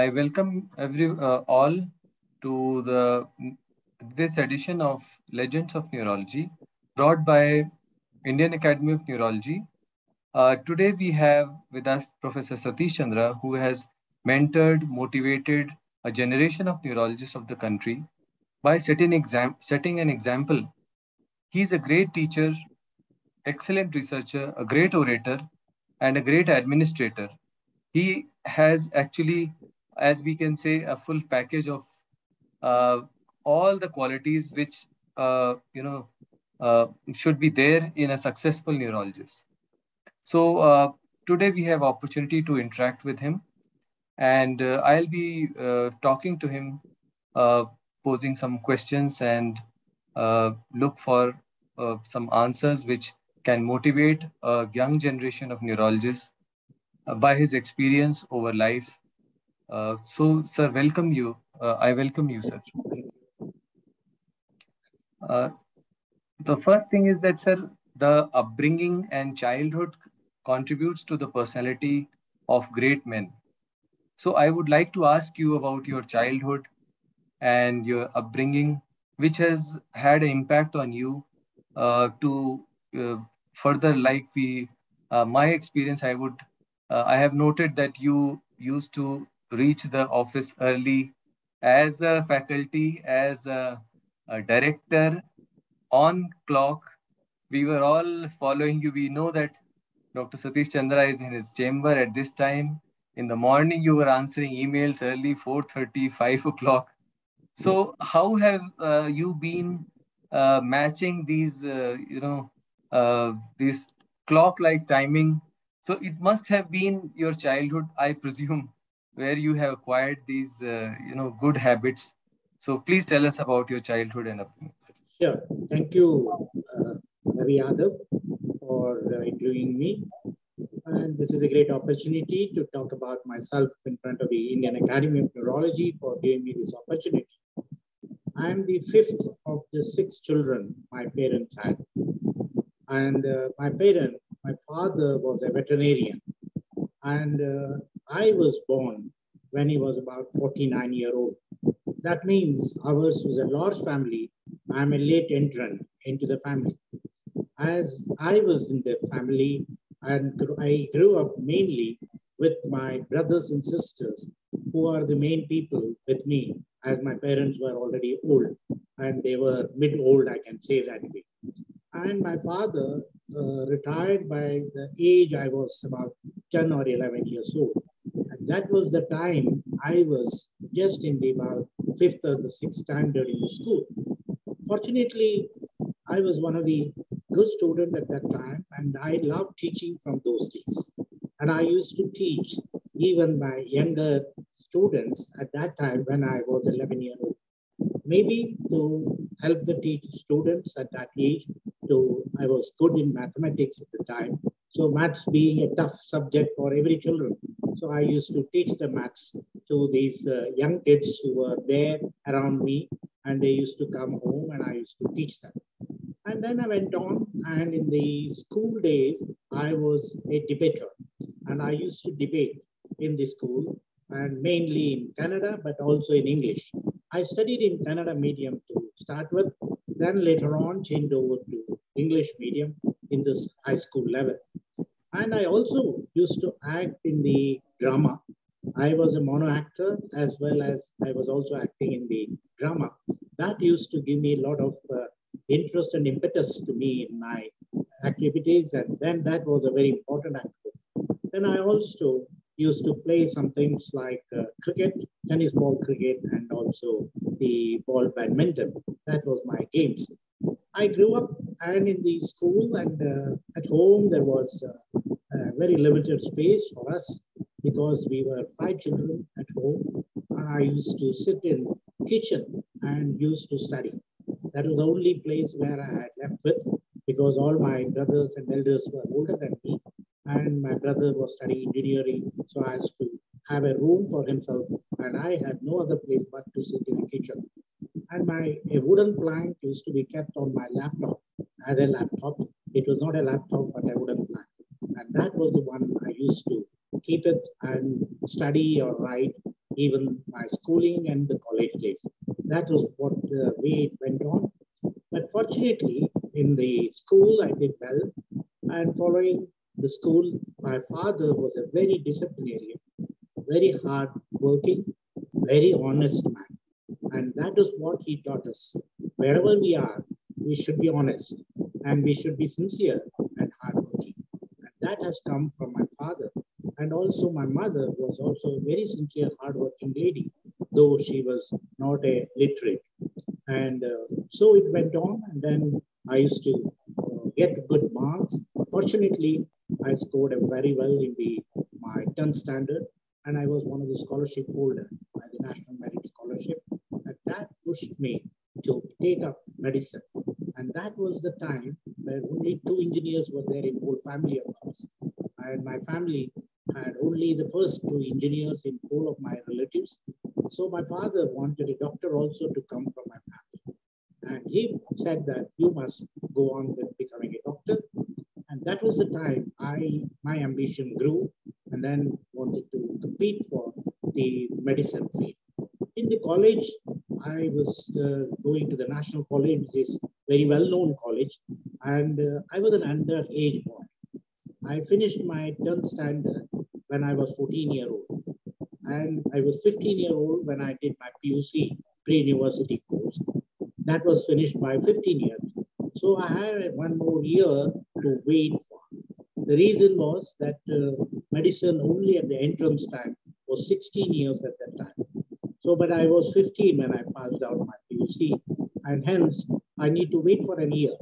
I welcome all to this edition of Legends of Neurology, brought by Indian Academy of Neurology. Today we have with us Professor Satishchandra, who has mentored, motivated a generation of neurologists of the country by setting an example. He is a great teacher, excellent researcher, a great orator, and a great administrator. He has actually, as we can say, a full package of uh, all the qualities which should be there in a successful neurologist. So today we have opportunity to interact with him, and I'll be talking to him, uh, posing some questions, and look for some answers which can motivate a young generation of neurologists by his experience over life. So, sir, welcome you. I welcome you, sir. Uh, the first thing is that, sir, the upbringing and childhood contributes to the personality of great men. So, I would like to ask you about your childhood and your upbringing, which has had an impact on you to further, like my experience, I have noted that you used to reach the office early as a faculty, as a director, on clock. We were all following you. We know that Dr. Satish Chandra is in his chamber at this time. In the morning, you were answering emails early, 4:30, 5 o'clock. So how have you been matching these clock-like timing? So it must have been your childhood, I presume, where you have acquired these, good habits. So please tell us about your childhood and upbringing, sir. Sure. Thank you, Ravi Yadav, for interviewing me. And this is a great opportunity to talk about myself in front of the Indian Academy of Neurology for giving me this opportunity. I am the fifth of the six children my parents had. And my father was a veterinarian. And I was born when he was about 49 years old. That means ours was a large family. I'm a late entrant into the family. As I was in the family, and I grew up mainly with my brothers and sisters, who are the main people with me, as my parents were already old, and they were mid-old, I can say that way. And my father retired by the age I was about 10 or 11 years old. And that was the time I was just in the about fifth or the sixth standard in the school. Fortunately, I was one of the good students at that time, and I loved teaching from those days. And I used to teach even my younger students at that time when I was 11 years old. Maybe to help the teach students at that age, I was good in mathematics at the time. So maths being a tough subject for every children. So I used to teach the maths to these young kids who were there around me, and they used to come home and I used to teach them. And then I went on, and in the school days, I was a debater, and I used to debate in the school, and mainly in Canada, but also in English. I studied in Kannada medium to start with, then later on changed over to English medium in this high school level. And I also used to act in the drama. I was a mono actor as well as I was also acting in the drama. That used to give me a lot of interest and impetus to me in my activities, and then that was a very important activity. Then I also used to play some things like cricket, tennis ball cricket, and also the ball badminton. That was my games. I grew up and in the school and at home there was very limited space for us because we were 5 children at home. I used to sit in kitchen and used to study. That was the only place where I had left with because all my brothers and elders were older than me, and my brother was studying engineering, so I had to have a room for himself, and I had no other place but to sit in the kitchen. And a wooden plank used to be kept on my laptop as a laptop. It was not a laptop, but a wooden plank. And that was the one I used to keep it and study or write. even my schooling and the college days. That was what way it went on. But fortunately, in the school, I did well. And following the school, my father was a very disciplinarian, very hard working, very honest man. And that is what he taught us. Wherever we are, we should be honest and we should be sincere and hardworking. And that has come from my father. And also my mother was also a very sincere, hardworking lady, though she was not a literate. And so it went on. And then I used to get good marks. Fortunately, I scored very well in my 10th standard. And I was one of the scholarship holders by the National Merit Scholarship. And that pushed me to take up medicine. And that was the time where only 2 engineers were there in whole family of ours. And my family had only the first 2 engineers in whole of my relatives. So my father wanted a doctor also to come from my family. And he said that you must go on with becoming a doctor. And that was the time my ambition grew and then wanted to compete for the medicine field. In the college, I was going to the National College, which is very well-known college, and I was an underage boy. I finished my 10th standard when I was 14-year-old, and I was 15-year-old when I did my PUC, pre-university course. That was finished by 15 years. So I had 1 more year to wait for. The reason was that medicine only at the entrance time was 16 years at that time. So, but I was 15 when I passed out my PUC, and hence I need to wait for a year.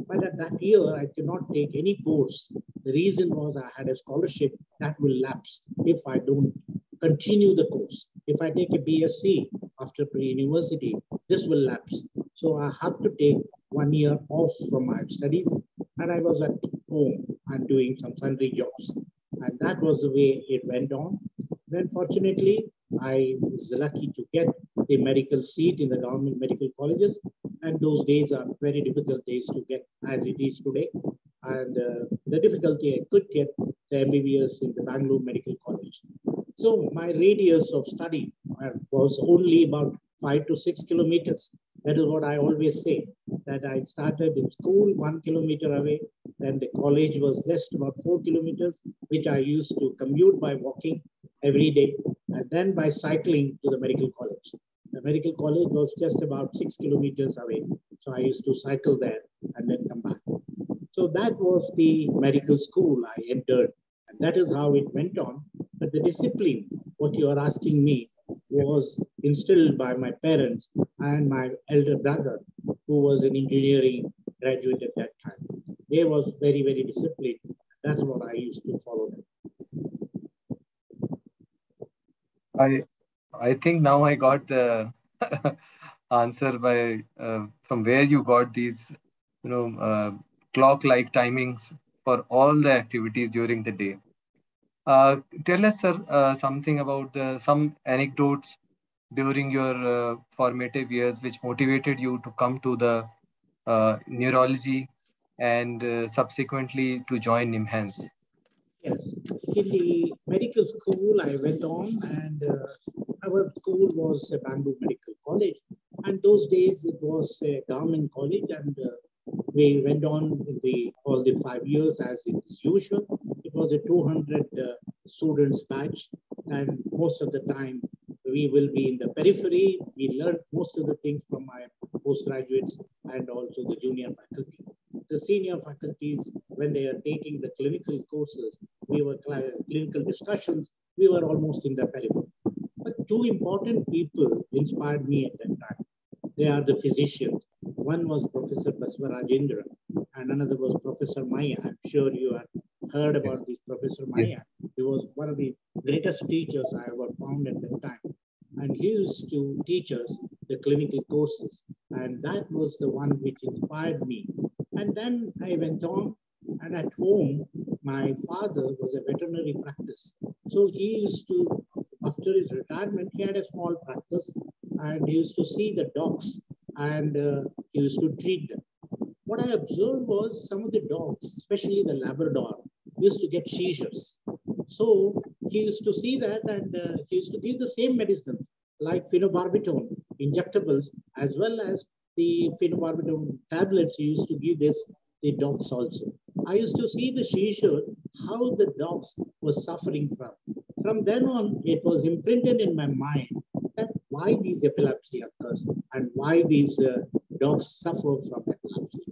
But at that year, I cannot take any course. The reason was I had a scholarship that will lapse if I don't continue the course. If I take a BSc after pre-university, this will lapse. So I have to take 1 year off from my studies, and I was at home and doing some sundry jobs. And that was the way it went on. Then fortunately, I was lucky to get a medical seat in the government medical colleges. And those days are very difficult days to get as it is today. And the difficulty I could get the MBBS in the Bengaluru Medical College. So my radius of study was only about 5 to 6 kilometers. That is what I always say, that I started in school 1 kilometer away. Then the college was just about 4 kilometers, which I used to commute by walking every day, and then by cycling to the medical college. The medical college was just about 6 kilometers away. So I used to cycle there and then come back. So that was the medical school I entered. And that is how it went on. But the discipline, what you are asking me, was instilled by my parents and my elder brother, who was an engineering graduate at that time. They was very, very disciplined. That's what I used to follow them. I think now I got the answer by from where you got these, clock-like timings for all the activities during the day. Tell us, sir, something about some anecdotes during your formative years which motivated you to come to the neurology and subsequently to join NIMHANS. Yes, in the medical school, I went on, and our school was a Bangalore Medical College. And those days, it was a government college, and we went on with all the 5 years as is usual. It was a 200 students batch, and most of the time we will be in the periphery. We learned most of the things from my postgraduates and also the junior faculty. The senior faculties, when they are taking the clinical courses, we were clinical discussions, we were almost in the periphery. But 2 important people inspired me at that time. They are the physicians. One was Professor Basvarajendra, and another was Professor Maya. I'm sure you have heard about this Professor Maya. Yes. He was one of the greatest teachers I ever found at that time. And he used to teach us the clinical courses. And that was the one which inspired me. And then I went on, and at home, my father was a veterinary practice. So he used to, after his retirement, he had a small practice, and he used to see the dogs, and he used to treat them. What I observed was some of the dogs, especially the Labrador, used to get seizures. So he used to see that, and he used to give the same medicine like phenobarbital injectables as well as the phenobarbital tablets. He used to give this the dogs also. I used to see the seizures, how the dogs were suffering from. From then on, it was imprinted in my mind that why these epilepsy occurs and why these dogs suffer from epilepsy.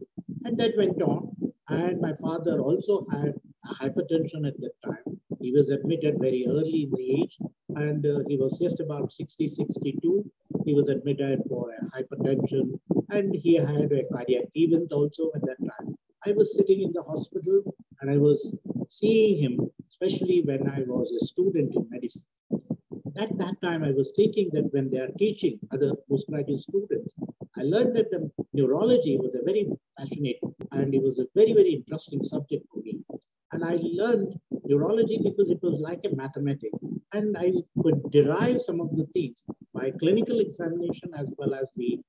And that went on. And my father also had hypertension at that time. He was admitted very early in the age, and he was just about 60, 62. He was admitted for a hypertension, and he had a cardiac event also at that time. I was sitting in the hospital, and I was seeing him, especially when I was a student in medicine. At that time, I was thinking that when they are teaching other postgraduate students, I learned that the neurology was a very passionate and it was a very, very interesting subject for me. And I learned neurology because it was like a mathematics. And I could derive some of the things by clinical examination as well as the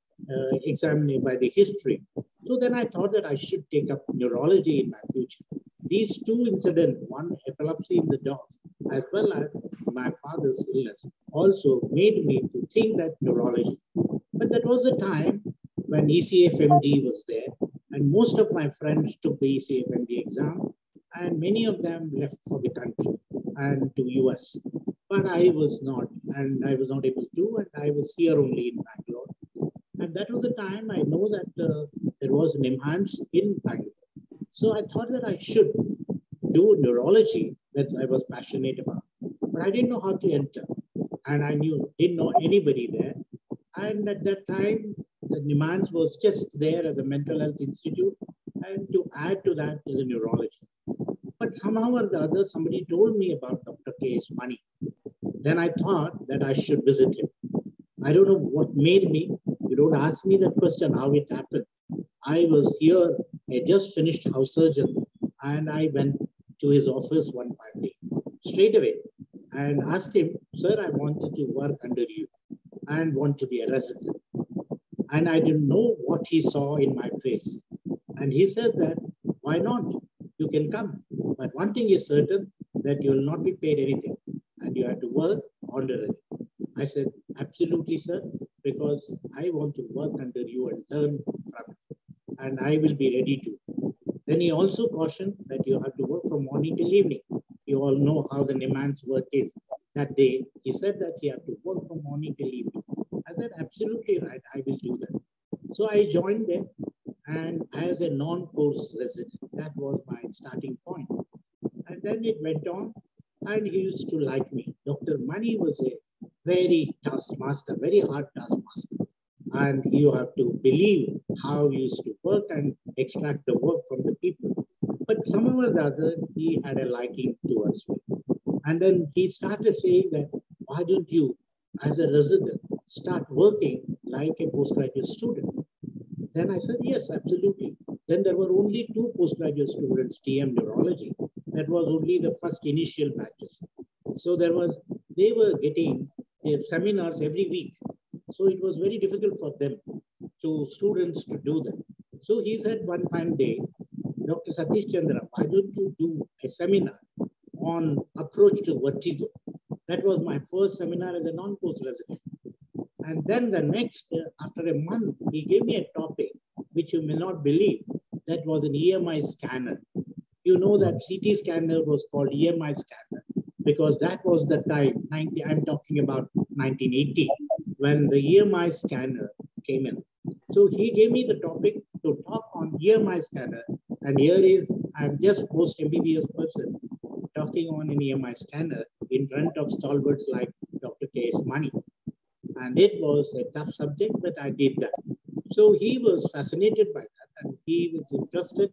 examining by the history. So then I thought that I should take up neurology in my future. These two incidents, one epilepsy in the dogs, as well as my father's illness, also made me to think that neurology. But that was a time when ECFMD was there, and most of my friends took the ECFMD exam, and many of them left for the country and to US. But I was not, and I was not able to, and I was here only in Bangalore. And that was the time I know that there was NIMHANS in Bangalore. So I thought that I should do neurology that I was passionate about, but I didn't know how to enter, and I didn't know anybody there. And at that time, the NIMHANS was just there as a mental health institute, and to add to that is a neurology. But somehow or the other, somebody told me about Dr. K.'s money. Then I thought that I should visit him. I don't know what made me. You don't ask me that question, how it happened. I was here, I just finished house surgeon, and I went to his office one fine day, straight away, and asked him, sir, I wanted to work under you and want to be a resident. And I didn't know what he saw in my face. And he said that, why not? You can come. But one thing is certain, that you will not be paid anything and you have to work honorarily. I said, absolutely, sir, because I want to work under you and learn from it. And I will be ready to. Then he also cautioned that you have to work from morning till evening. You all know how the NIMHANS work is. That day, he said that he had to work from morning till evening. I said, absolutely right, I will do that. So I joined them, and as a non-course resident, that was my starting point. And then it went on, and he used to like me. Dr. Mani was a very taskmaster, very hard taskmaster. And you have to believe how he used to work and extract the work from the people. But somehow or the other, he had a liking towards me. And then he started saying that, why don't you, as a resident, start working like a postgraduate student? Then I said, yes, absolutely. Then there were only 2 postgraduate students, TM Neurology. That was only the first initial batches. So they were getting their seminars every week. So it was very difficult for them, students to do that. So he said one fine day, Dr. Satishchandra, why don't you do a seminar on approach to vertigo? That was my first seminar as a non-course resident. And then the next, after a month, he gave me a topic, which you may not believe, that was an EMI scanner. You know that CT scanner was called EMI scanner because that was the time, I'm talking about 1980, when the EMI scanner came in. So he gave me the topic to talk on EMI scanner. And here is, I'm just post-MBBS person talking on an EMI scanner in front of stalwarts like Dr. K.'s Mani. And it was a tough subject, but I did that. So he was fascinated by that and he was interested.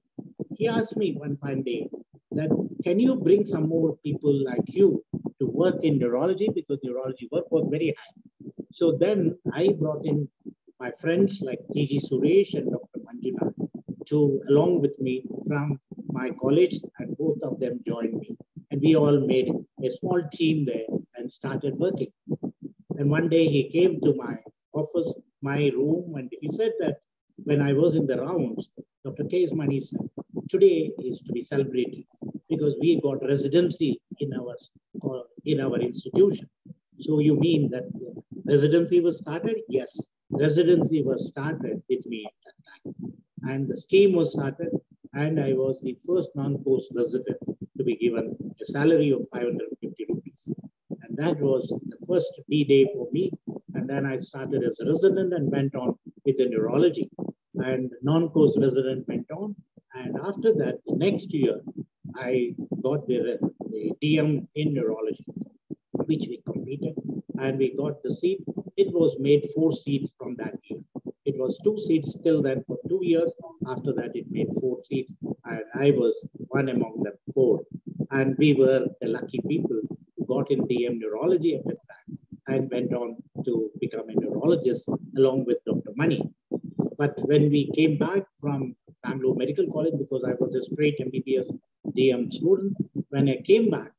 He asked me one fine day that, can you bring some more people like you to work in neurology, because neurology work was very high. So then I brought in my friends like T.G. Suresh and Dr. Manjuna along with me from my college, and both of them joined me. And we all made a small team there and started working. And one day he came to my office, my room, and he said that when I was in the rounds, Dr. K.'s Mani said, today is to be celebrated because we got residency in our in our institution. So you mean that residency was started? Yes, residency was started with me at that time. And the scheme was started, and I was the first non-post resident to be given a salary of 550 rupees. And that was the first D-Day for me. And then I started as a resident and went on with the neurology. And non-post resident went on. And after that, the next year, I got the DM in neurology, which we completed, and we got the seat. It was made 4 seats from that year. It was 2 seats till then for 2 years. After that, it made 4 seats, and I was one among the 4. And we were the lucky people who got in DM neurology at that time and went on to become a neurologist along with Dr. Mani. But when we came back from Bangalore Medical College, because I was a straight MBBS DM student, when I came back,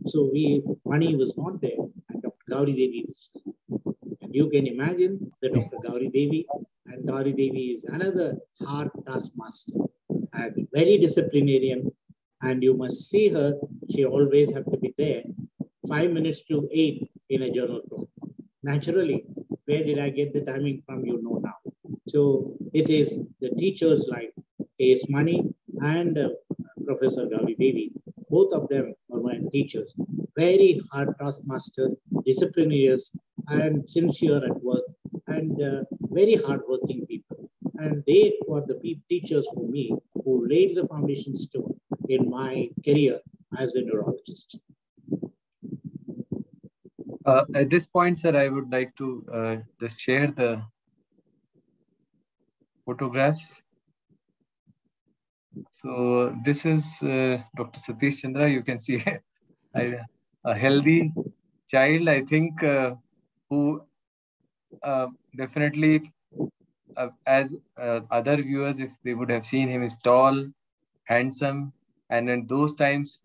so Mani was not there, and Dr. Gauri Devi was there. And you can imagine the Dr. Gauri Devi, and Gauri Devi is another hard taskmaster and very disciplinarian. And you must see her, she always have to be there 5 minutes to 8 in a journal clock. Naturally, where did I get the timing from? You know now. So it is the teachers like A.S. Mani and Professor Gauri Devi. Both of them are my teachers. Very hard taskmaster, disciplinarians, and sincere at work, and very hardworking people. And they were the teachers for me who laid the foundation stone in my career as a neurologist. At this point, sir, I would like to just share the photographs. So this is Dr. Satishchandra. You can see a healthy child, I think, who definitely, as other viewers, if they would have seen him, is tall, handsome, and in those times,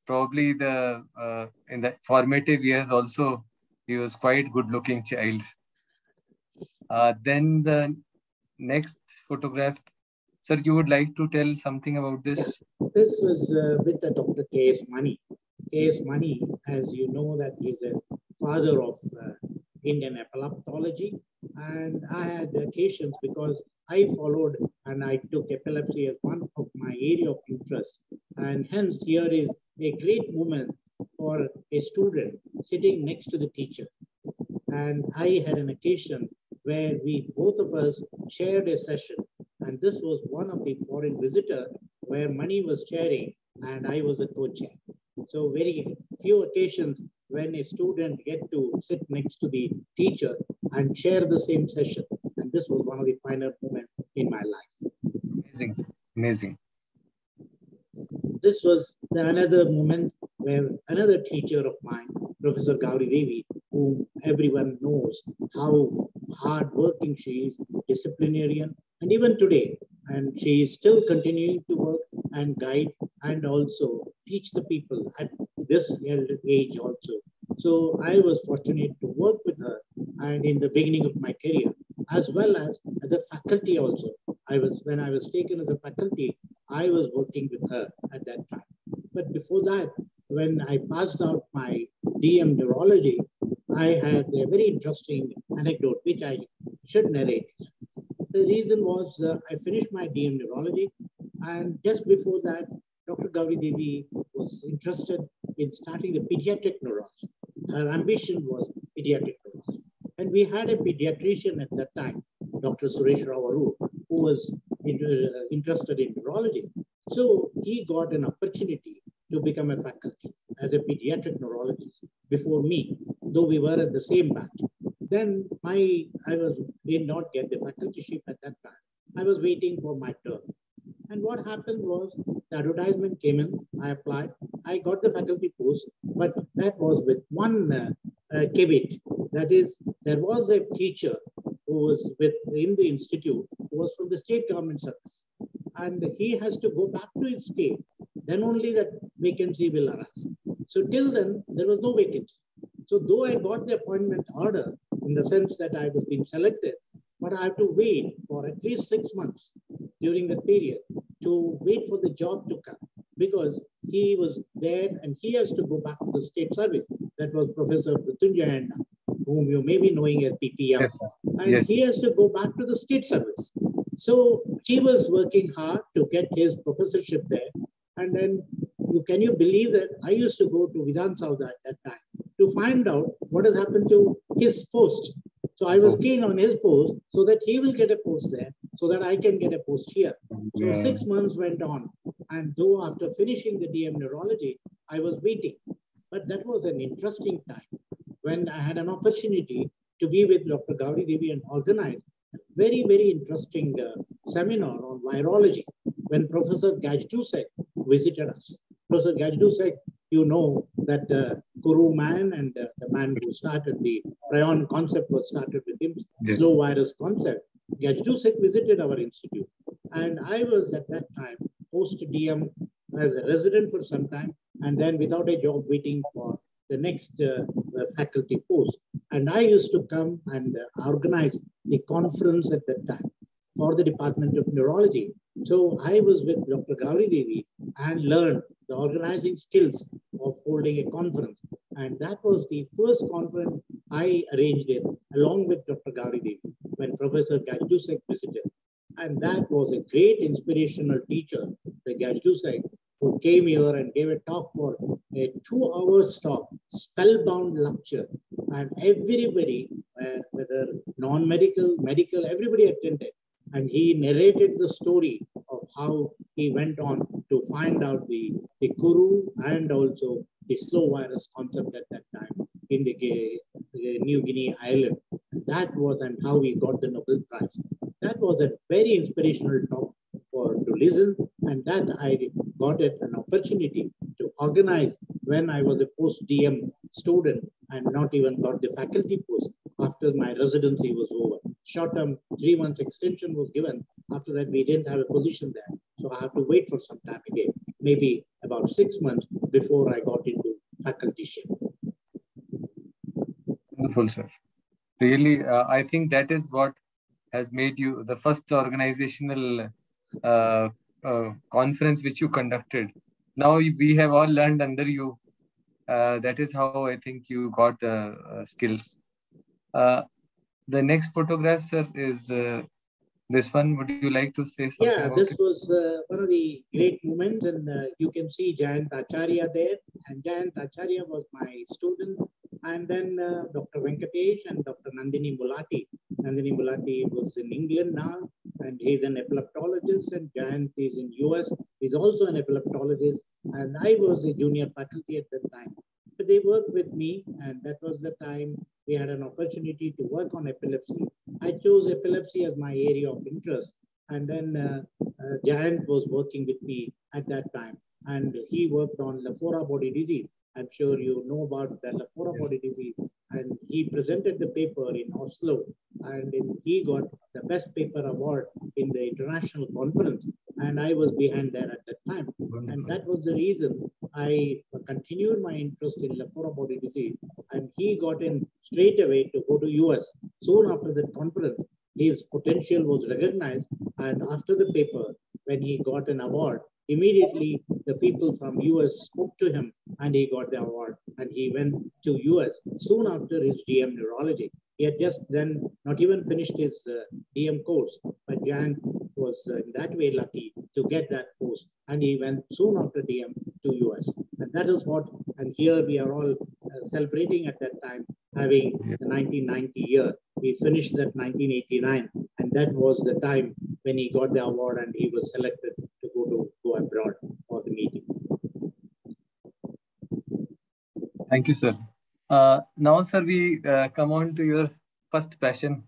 probably in the formative years also, he was quite good-looking child. Then the next photograph, sir, you would like to tell something about this? This was with the Dr. K.S. Mani. K.S. Mani, as you know, that he's the father of Indian epileptology. And I had occasions because I followed and I took epilepsy as one of my area of interest. And hence here is a great moment for a student sitting next to the teacher. And I had an occasion where we both of us shared a session. And this was one of the foreign visitors where Mani was chairing and I was a co-chair. So very few occasions when a student get to sit next to the teacher and share the same session. And this was one of the finer moments in my life. Amazing, amazing. This was another moment where another teacher of mine, Professor Gauri Devi, whom everyone knows how hardworking she is, disciplinarian, and even today, and she is still continuing to work and guide and also teach the people at this age also. So I was fortunate to work with her and in the beginning of my career, as well as a faculty also. When I was taken as a faculty, I was working with her at that time. But before that, when I passed out my DM neurology, I had a very interesting anecdote, which I should narrate. The reason was I finished my DM neurology, and just before that, Dr. Gauri Devi was interested in starting the pediatric neurology. Her ambition was pediatric neurology. And we had a pediatrician at that time, Dr. Suresh Ravaru, who was interested in neurology. So he got an opportunity to become a faculty as a pediatric neurologist before me, though we were at the same batch. Then I did not get the facultyship at that time. I was waiting for my turn. And what happened was the advertisement came in, I applied, I got the faculty post, but that was with one caveat. That is, there was a teacher who was in the institute who was from the state government service. And he has to go back to his state. Then only that vacancy will arise. So till then, there was no vacancy. So though I got the appointment order in the sense that I was being selected, but I have to wait for at least 6 months during that period to wait for the job to come, because he was there and he has to go back to the state service. That was Professor Mrityunjay, whom you may be knowing as PPM. Yes, sir. And Yes. he has to go back to the state service. So he was working hard to get his professorship there. And then can you believe that I used to go to Vidhan Sauda at that time to find out what has happened to his post. So I was keen on his post so that he will get a post there, so that I can get a post here. So 6 months went on. And though after finishing the DM neurology, I was waiting. But that was an interesting time when I had an opportunity to be with Dr. Gauri Devi and organize a very, very interesting seminar on virology when Professor Gajdusek visited us. Professor Gajdusek, you know that Kuru man and the man who started the prion concept was started with him, slow virus concept. Gajdusek visited our institute. And I was at that time post-DM as a resident for some time, and then without a job waiting for the next faculty post. And I used to come and organize the conference at that time for the Department of Neurology. So I was with Dr. Gauri Devi and learned the organizing skills of holding a conference. And that was the first conference I arranged it along with Dr. Gauri Devi when Professor Gajdusek visited. And that was a great inspirational teacher, the Gajdusek, who came here and gave a talk for a 2-hour talk, spellbound lecture. And everybody, whether non-medical, medical, everybody attended. And he narrated the story of how he went on to find out the Kuru and also the slow virus concept at that time in the New Guinea island. And that was, and how he got the Nobel Prize. That was a very inspirational talk to listen, and that I got an opportunity to organize when I was a post-DM student and not even got the faculty post after my residency was over. Short-term 3 months extension was given. After that, we didn't have a position there. So I have to wait for some time again, maybe about 6 months before I got into facultyship. Wonderful, sir. Really, I think that is what has made you the first organizational conference which you conducted. Now we have all learned under you. That is how I think you got the skills. The next photograph, sir, is this one. Would you like to say something about this was one of the great moments, and you can see Jayant Acharya there, and Jayant Acharya was my student, and then Dr. Venkatesh and Dr. Nandini Mulati. Nandini Mulati was in England now, and he's an epileptologist, and Jayant is in US. He's also an epileptologist, and I was a junior faculty at that time. But they worked with me, and that was the time we had an opportunity to work on epilepsy. I chose epilepsy as my area of interest. And then Jayant was working with me at that time. And he worked on Lafora body disease. I'm sure you know about the Lafora body disease. And he presented the paper in Oslo. And he got the best paper award in the international conference. And I was behind there at that time. Wonderful. And that was the reason I continued my interest in Lafora body disease. And he got in straight away to go to US. Soon after that conference, his potential was recognized. And after the paper, when he got an award, immediately the people from US spoke to him and he got the award. And he went to US soon after his DM neurology. He had just then not even finished his DM course, but Jan was in that way lucky to get that post. And he went soon after DM to US. And that is what, and here we are all celebrating at that time, having the 1990 year. We finished that 1989, and that was the time when he got the award and he was selected to go abroad for the meeting. Thank you, sir. Now, sir, we come on to your first passion,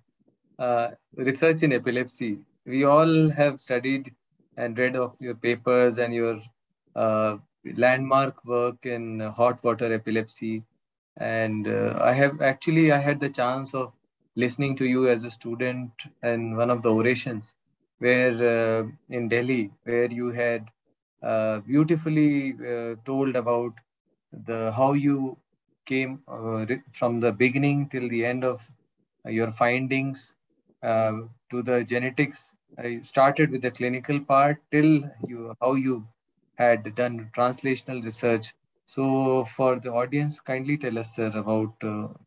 research in epilepsy. We all have studied and read of your papers and your landmark work in hot water epilepsy. And I had the chance of listening to you as a student in one of the orations where in Delhi, where you had beautifully told about how you came from the beginning till the end of your findings to the genetics. I started with the clinical part till how you had done translational research So for the audience, kindly tell us, sir, about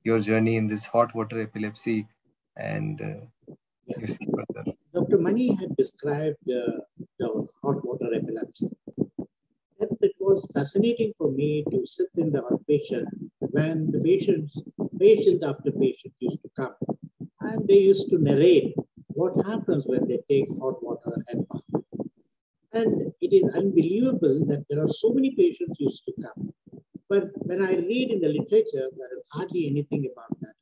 your journey in this hot water epilepsy and Yeah. you see further. Dr. Mani had described the hot water epilepsy. And it was fascinating for me to sit in the outpatient when the patient after patient used to come, and they used to narrate what happens when they take hot water and bath. And it is unbelievable that there are so many patients used to come. But when I read in the literature, there is hardly anything about that,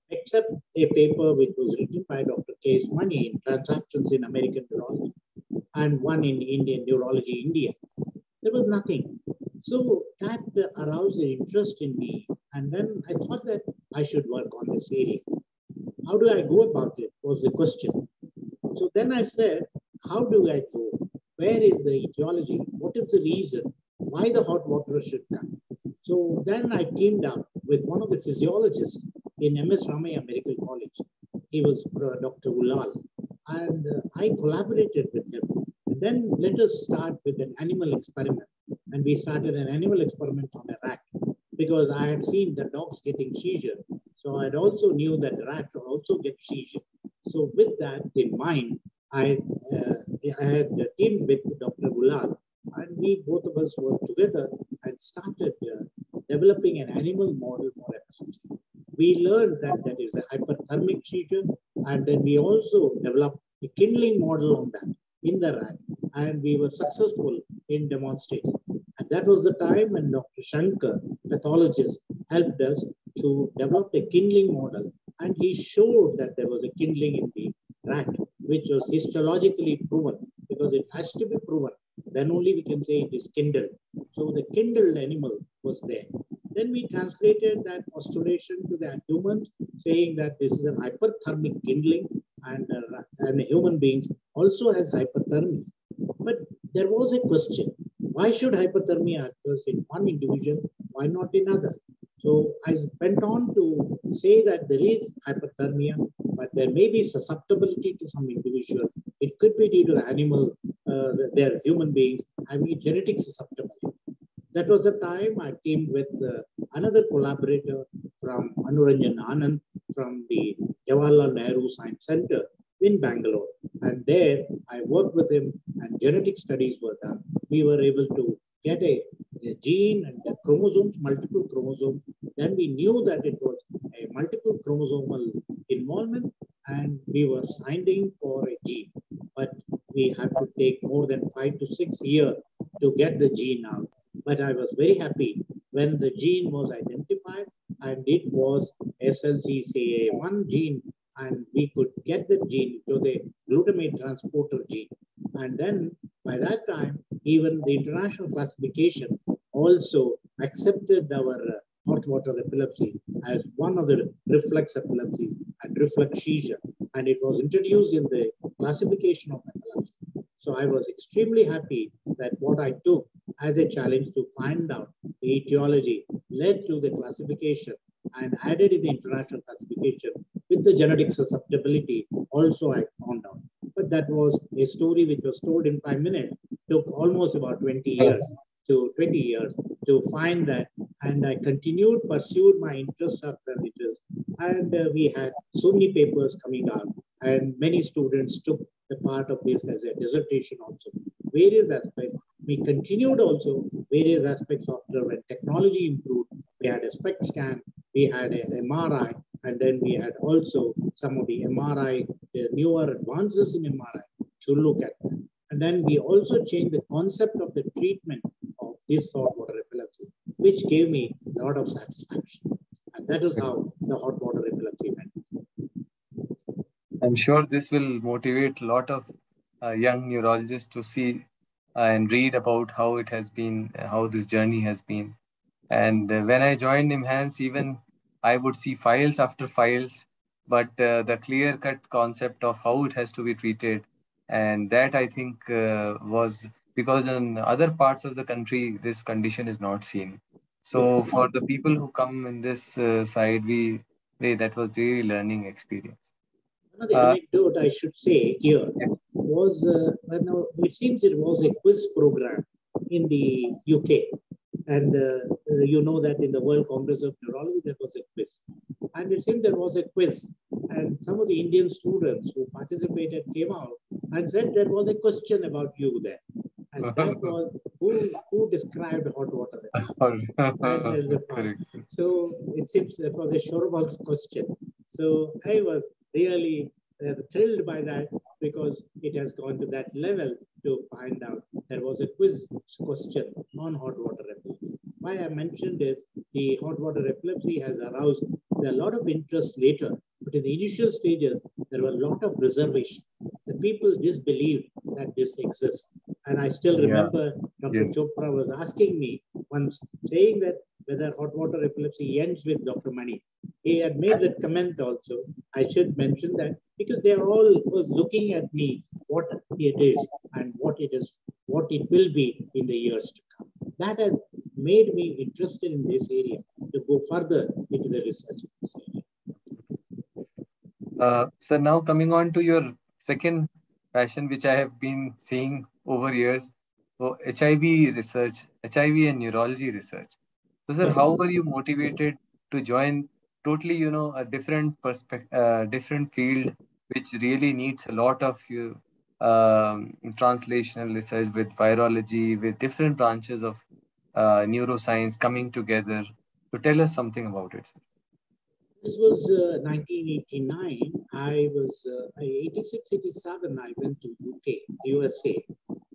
except a paper which was written by Dr. K.S. Mani in Transactions in American Neurology and one in Indian Neurology, India. There was nothing. So that aroused an interest in me. And then I thought that I should work on this area. How do I go about it was the question. So then I said, how do I go? Where is the etiology? What is the reason why the hot water should come? So then I teamed up with one of the physiologists in MS Ramaiah Medical College. He was Dr. Ulal. And I collaborated with him. And then let us start with an animal experiment. And we started an animal experiment on a rat because I had seen the dogs getting seizure. So I also knew that the rat would also get seizure. So with that in mind, I had teamed with Dr. Gulal, and we both of us worked together and started developing an animal model for epilepsy. We learned that that is a hyperthermic seizure, and then we also developed a kindling model on that in the rat, and we were successful in demonstrating. And that was the time when Dr. Shankar, pathologist, helped us to develop a kindling model, and he showed that there was a kindling in the rat, which was histologically proven, because it has to be proven. Then only we can say it is kindled. So the kindled animal was there. Then we translated that postulation to the humans, saying that this is an hyperthermic kindling, and human beings also has hyperthermia. But there was a question: why should hyperthermia occur in one individual? Why not in other? So I went on to say that there is hyperthermia, but there may be susceptibility to some individual. It could be due to the animal, their human beings having a genetic susceptibility. That was the time I teamed with another collaborator from Anuranjan Anand from the Jawaharlal Nehru Science Center in Bangalore. And there I worked with him and genetic studies were done. We were able to get a gene and the chromosomes, multiple chromosomes. Then we knew that it was a multiple chromosomal involvement and we were signing for a gene. But we had to take more than 5 to 6 years to get the gene out. But I was very happy when the gene was identified and it was SLCCA1 gene and we could get the gene. It was a glutamate transporter gene. And then by that time, even the international classification also accepted our hot water epilepsy as one of the reflex epilepsies and reflex seizure. And it was introduced in the classification of epilepsy. So I was extremely happy that what I took as a challenge to find out the etiology led to the classification and added in the international classification with the genetic susceptibility also I found out. But that was a story which was told in 5 minutes, took almost about 20 years to find that. And I pursued my interest after it. And we had so many papers coming out and many students took the part of this as a dissertation also. Various aspects. We continued also various aspects after when technology improved. We had a SPECT scan, we had an MRI, and then we had also some of the MRI, the newer advances in MRI to look at that. And then we also changed the concept of the treatment of this hot water epilepsy, which gave me a lot of satisfaction. And that is how the hot water epilepsy went. I'm sure this will motivate a lot of young neurologists to see and read about how it has been, how this journey has been. And when I joined NIMHANS, even I would see files after files, but the clear-cut concept of how it has to be treated, and that I think was because in other parts of the country, this condition is not seen. So Yes. for the people who come in this side, that was the learning experience. Another Uh, anecdote I should say here yes. was it seems it was a quiz program in the UK, And you know that in the World Congress of Neurology, there was a quiz. And it seemed there was a quiz. And some of the Indian students who participated came out and said there was a question about you there. And that was who described hot water. Correct. So it seems that was a Shorbox question. So I was really thrilled by that because it has gone to that level to find out there was a quiz question on hot water epilepsy. Why I mentioned it, the hot water epilepsy has aroused a lot of interest later, but in the initial stages, there were a lot of reservation. The people disbelieved that this exists. And I still remember Dr. Chopra was asking me once, saying that whether hot water epilepsy ends with Dr. Mani. He had made that comment also. I should mention that because they are all was looking at me, what it is and what it will be in the years to come. That has made me interested in this area to go further into the research in this area. So now coming on to your second passion, which I have been seeing over years, so HIV research, HIV and neurology research. So, sir, how were you motivated to join totally, a different different field, which really needs a lot of translational research with virology, with different branches of neuroscience coming together? So, tell us something about it, sir. This was 1989. I was 86, 87. I went to UK, USA,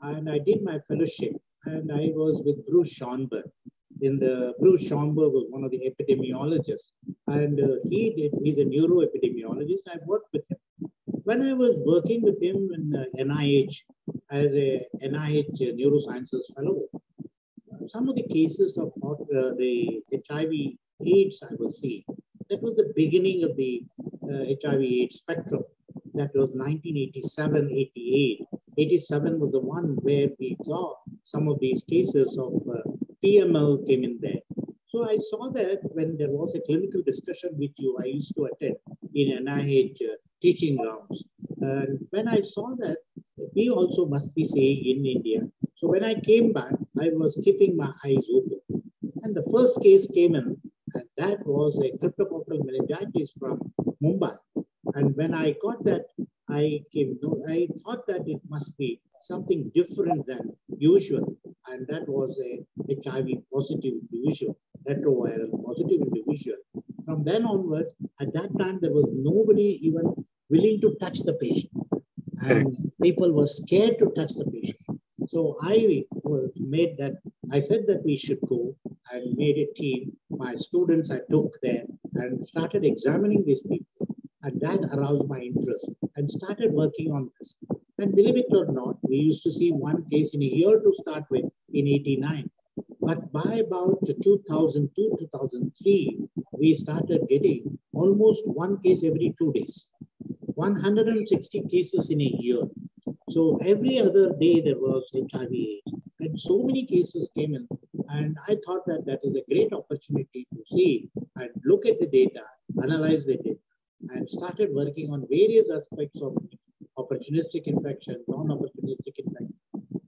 and I did my fellowship. And I was with Bruce Schonberg. Bruce Schonberg was one of the epidemiologists, and he's a neuroepidemiologist. I worked with him. When I was working with him in NIH as a NIH neurosciences fellow, some of the cases of the HIV AIDS I was seeing, that was the beginning of the HIV AIDS spectrum. That was 1987, 88. 87 was the one where we saw some of these cases of PML came in there. So I saw that when there was a clinical discussion which I used to attend in NIH teaching grounds. And when I saw that, we also must be saying in India. So when I came back, I was keeping my eyes open. And the first case came in, and that was a cryptococcal meningitis from Mumbai. And when I got that, I thought that it must be something different than usual. And that was a HIV positive individual, retroviral positive individual. From then onwards, at that time, there was nobody even willing to touch the patient. And people were scared to touch the patient. So I said that we should go and made a team. My students I took there and started examining these people. And that aroused my interest and started working on this. And believe it or not, we used to see one case in a year to start with in 89. But by about 2002, 2003, we started getting almost one case every 2 days. 160 cases in a year. So every other day there was HIV AIDS. And so many cases came in. And I thought that that is a great opportunity to see and look at the data, analyze the data, and started working on various aspects of opportunistic infection, non-opportunistic infection,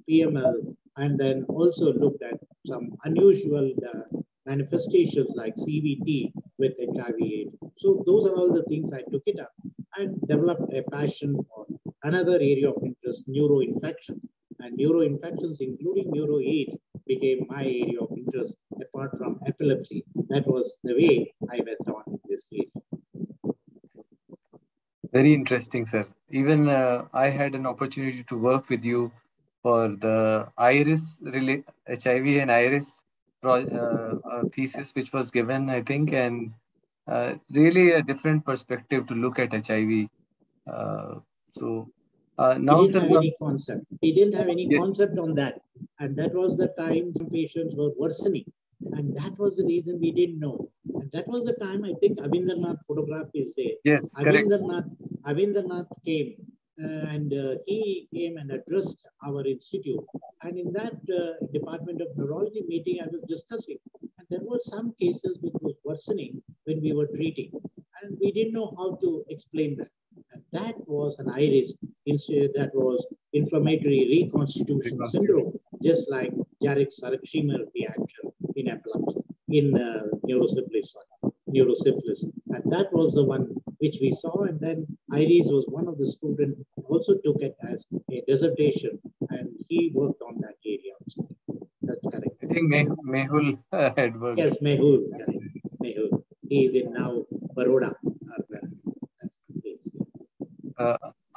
PML, and then also looked at some unusual manifestations like CVT with HIV/AIDS. So those are all the things I took it up and developed a passion for another area of interest, neuroinfection. And neuroinfections, including neuro-AIDS, became my area of interest apart from epilepsy. That was the way I went on in this area. Very interesting, sir. Even I had an opportunity to work with you for the IRIS HIV and IRIS thesis, which was given, I think, and really a different perspective to look at HIV. Now, he didn't have any concept. He didn't have any concept on that, and that was the time some patients were worsening, and that was the reason we didn't know. And that was the time I think Avindranath photograph is there. Yes, Avindranath came and he came and addressed our institute. And in that Department of Neurology meeting, I was discussing, and there were some cases which was worsening when we were treating, and we didn't know how to explain that. And that was an IRIS, that was inflammatory reconstitution syndrome, just like Jarek-Sarek-Schimmer reaction in in neurosyphilis. And that was the one which we saw. And then Iris was one of the students, also took it as a dissertation, and he worked on that area also. That's correct. I think Mehul had worked. Yes, Mehul, correct. Mehul. He is in now Baroda.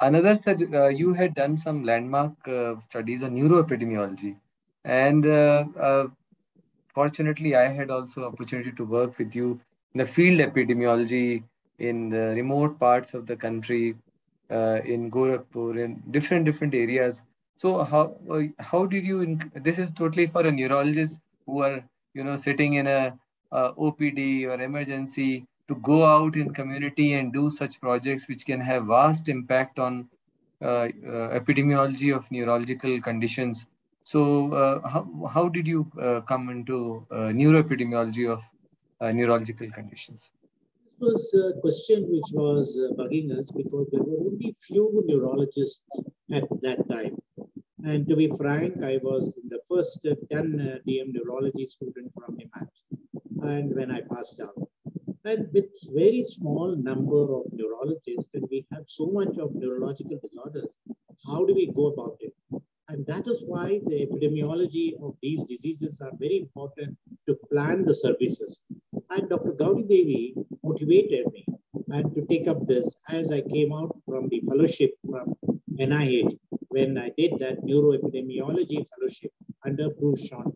Another said you had done some landmark studies on neuroepidemiology, and fortunately, I had also opportunity to work with you in the field epidemiology in the remote parts of the country, in Gorakhpur, in different areas. So how did you? This is totally for a neurologist who are sitting in a OPD or emergency to go out in community and do such projects which can have vast impact on epidemiology of neurological conditions. So, how did you come into neuroepidemiology of neurological conditions? This was a question which was bugging us because there were only few neurologists at that time. And to be frank, I was the first 10 DM neurology student from NIMHANS. And when I passed out, and with very small number of neurologists, and we have so much of neurological disorders, how do we go about it? And that is why the epidemiology of these diseases are very important to plan the services. And Dr. Gauri Devi motivated me and to take up this as I came out from the fellowship from NIH when I did that neuroepidemiology fellowship under Bruce Sean.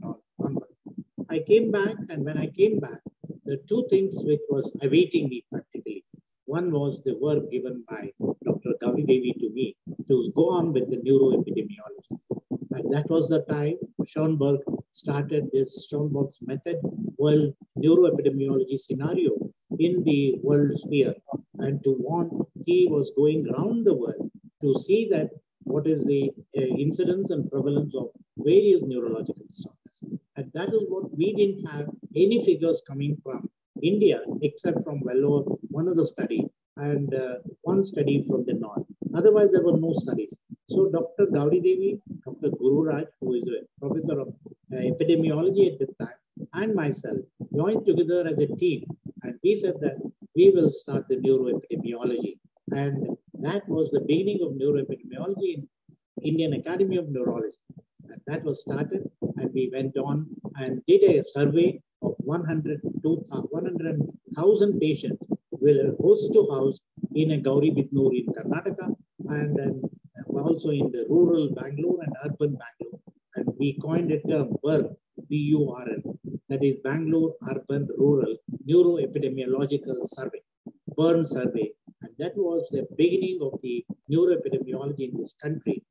I came back, and when I came back, the two things which was awaiting me practically. One was the work given by Dr. Gauri Devi to me to go on with the neuroepidemiology. And that was the time Schoenberg started this Schoenberg's method, world neuroepidemiology scenario in the world sphere. And he was going around the world to see that what is the incidence and prevalence of various neurological disorders. And that is what we didn't have any figures coming from India, except from Vellore, one of the study, and one study from the north. Otherwise, there were no studies. So Dr. Gauri Devi, Dr. Guru Raj, who is a professor of epidemiology at the time, and myself joined together as a team. And we said that we will start the neuroepidemiology. And that was the beginning of neuroepidemiology in Indian Academy of Neurology. And that was started, and we went on and did a survey of 100,000 patients host to house in a Gauri Bidnoor in Karnataka, and then also in the rural Bangalore and urban Bangalore. And we coined it a BURN, BURN, that is Bangalore Urban Rural Neuroepidemiological Survey, BURN survey. And that was the beginning of the neuroepidemiology in this country.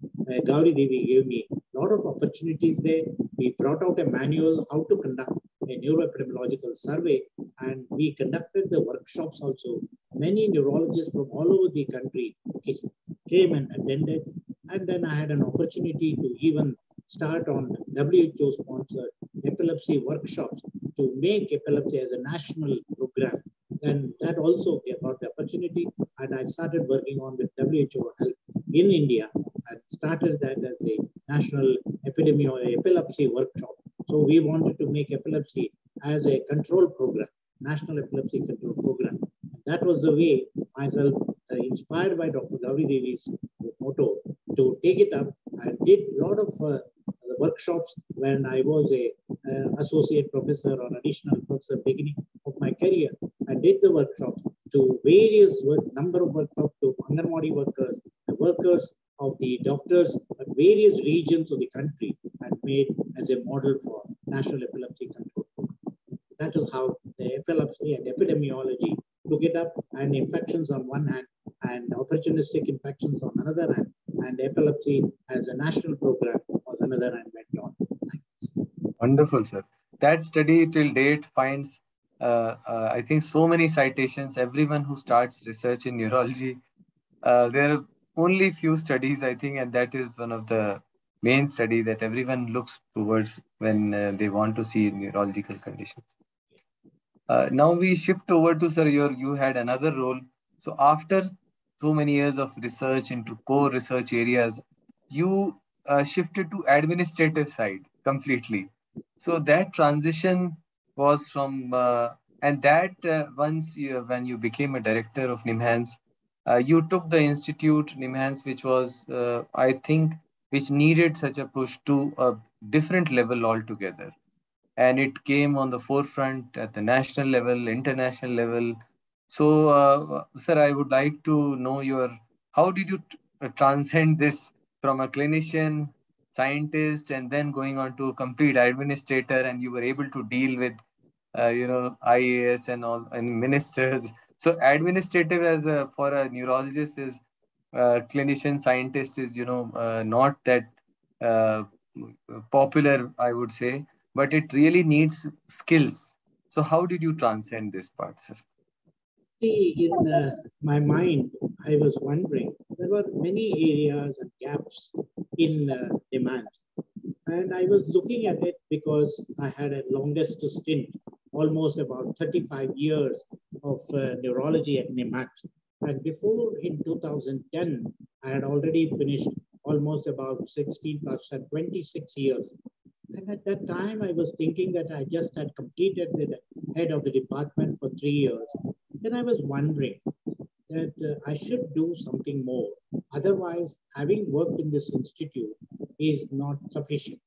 Gauri Devi gave me a lot of opportunities there. We brought out a manual how to conduct a neuroepidemiological survey, and we conducted the workshops also. Many neurologists from all over the country came and attended, and then I had an opportunity to even start on WHO-sponsored epilepsy workshops to make epilepsy as a national program. And that also got the opportunity, and I started working on with WHO help in India and started that as a national epilepsy workshop. So we wanted to make epilepsy as a control program, national epilepsy control program. And that was the way myself, inspired by Dr. Gauri Devi's motto, to take it up. I did a lot of workshops when I was a associate professor or additional professor beginning of my career. I did the workshops to various number of workshops to Anganwadi workers, the workers of the doctors at various regions of the country, and made as a model for national epilepsy control. That is how the epilepsy and epidemiology took it up, and infections on one hand and opportunistic infections on another hand, and epilepsy as a national program was another hand went on. Wonderful, sir. That study till date finds, I think, so many citations. Everyone who starts research in neurology, there are only few studies, I think, and that is one of the main study that everyone looks towards when they want to see neurological conditions. Now we shift over to, sir, you had another role. So after so many years of research into core research areas, you shifted to administrative side completely. So that transition was from, and that once you, when you became a director of NIMHANS, you took the institute NIMHANS, which was, I think, which needed such a push to a different level altogether. And it came on the forefront at the national level, international level. So, sir, I would like to know your, how did you transcend this from a clinician, scientist, and then going on to a complete administrator, and you were able to deal with, IAS and all and ministers. So, administrative as a for a neurologist is clinician, scientist is not that uh, popular, I would say, but it really needs skills. So, how did you transcend this part, sir? See, in my mind, I was wondering, there were many areas and gaps in demand. And I was looking at it because I had a longest stint, almost about 35 years of neurology at NIMHANS. And before in 2010, I had already finished almost about 16 plus and 26 years. And at that time, I was thinking that I just had completed the head of the department for 3 years. Then I was wondering that I should do something more. Otherwise, having worked in this institute is not sufficient.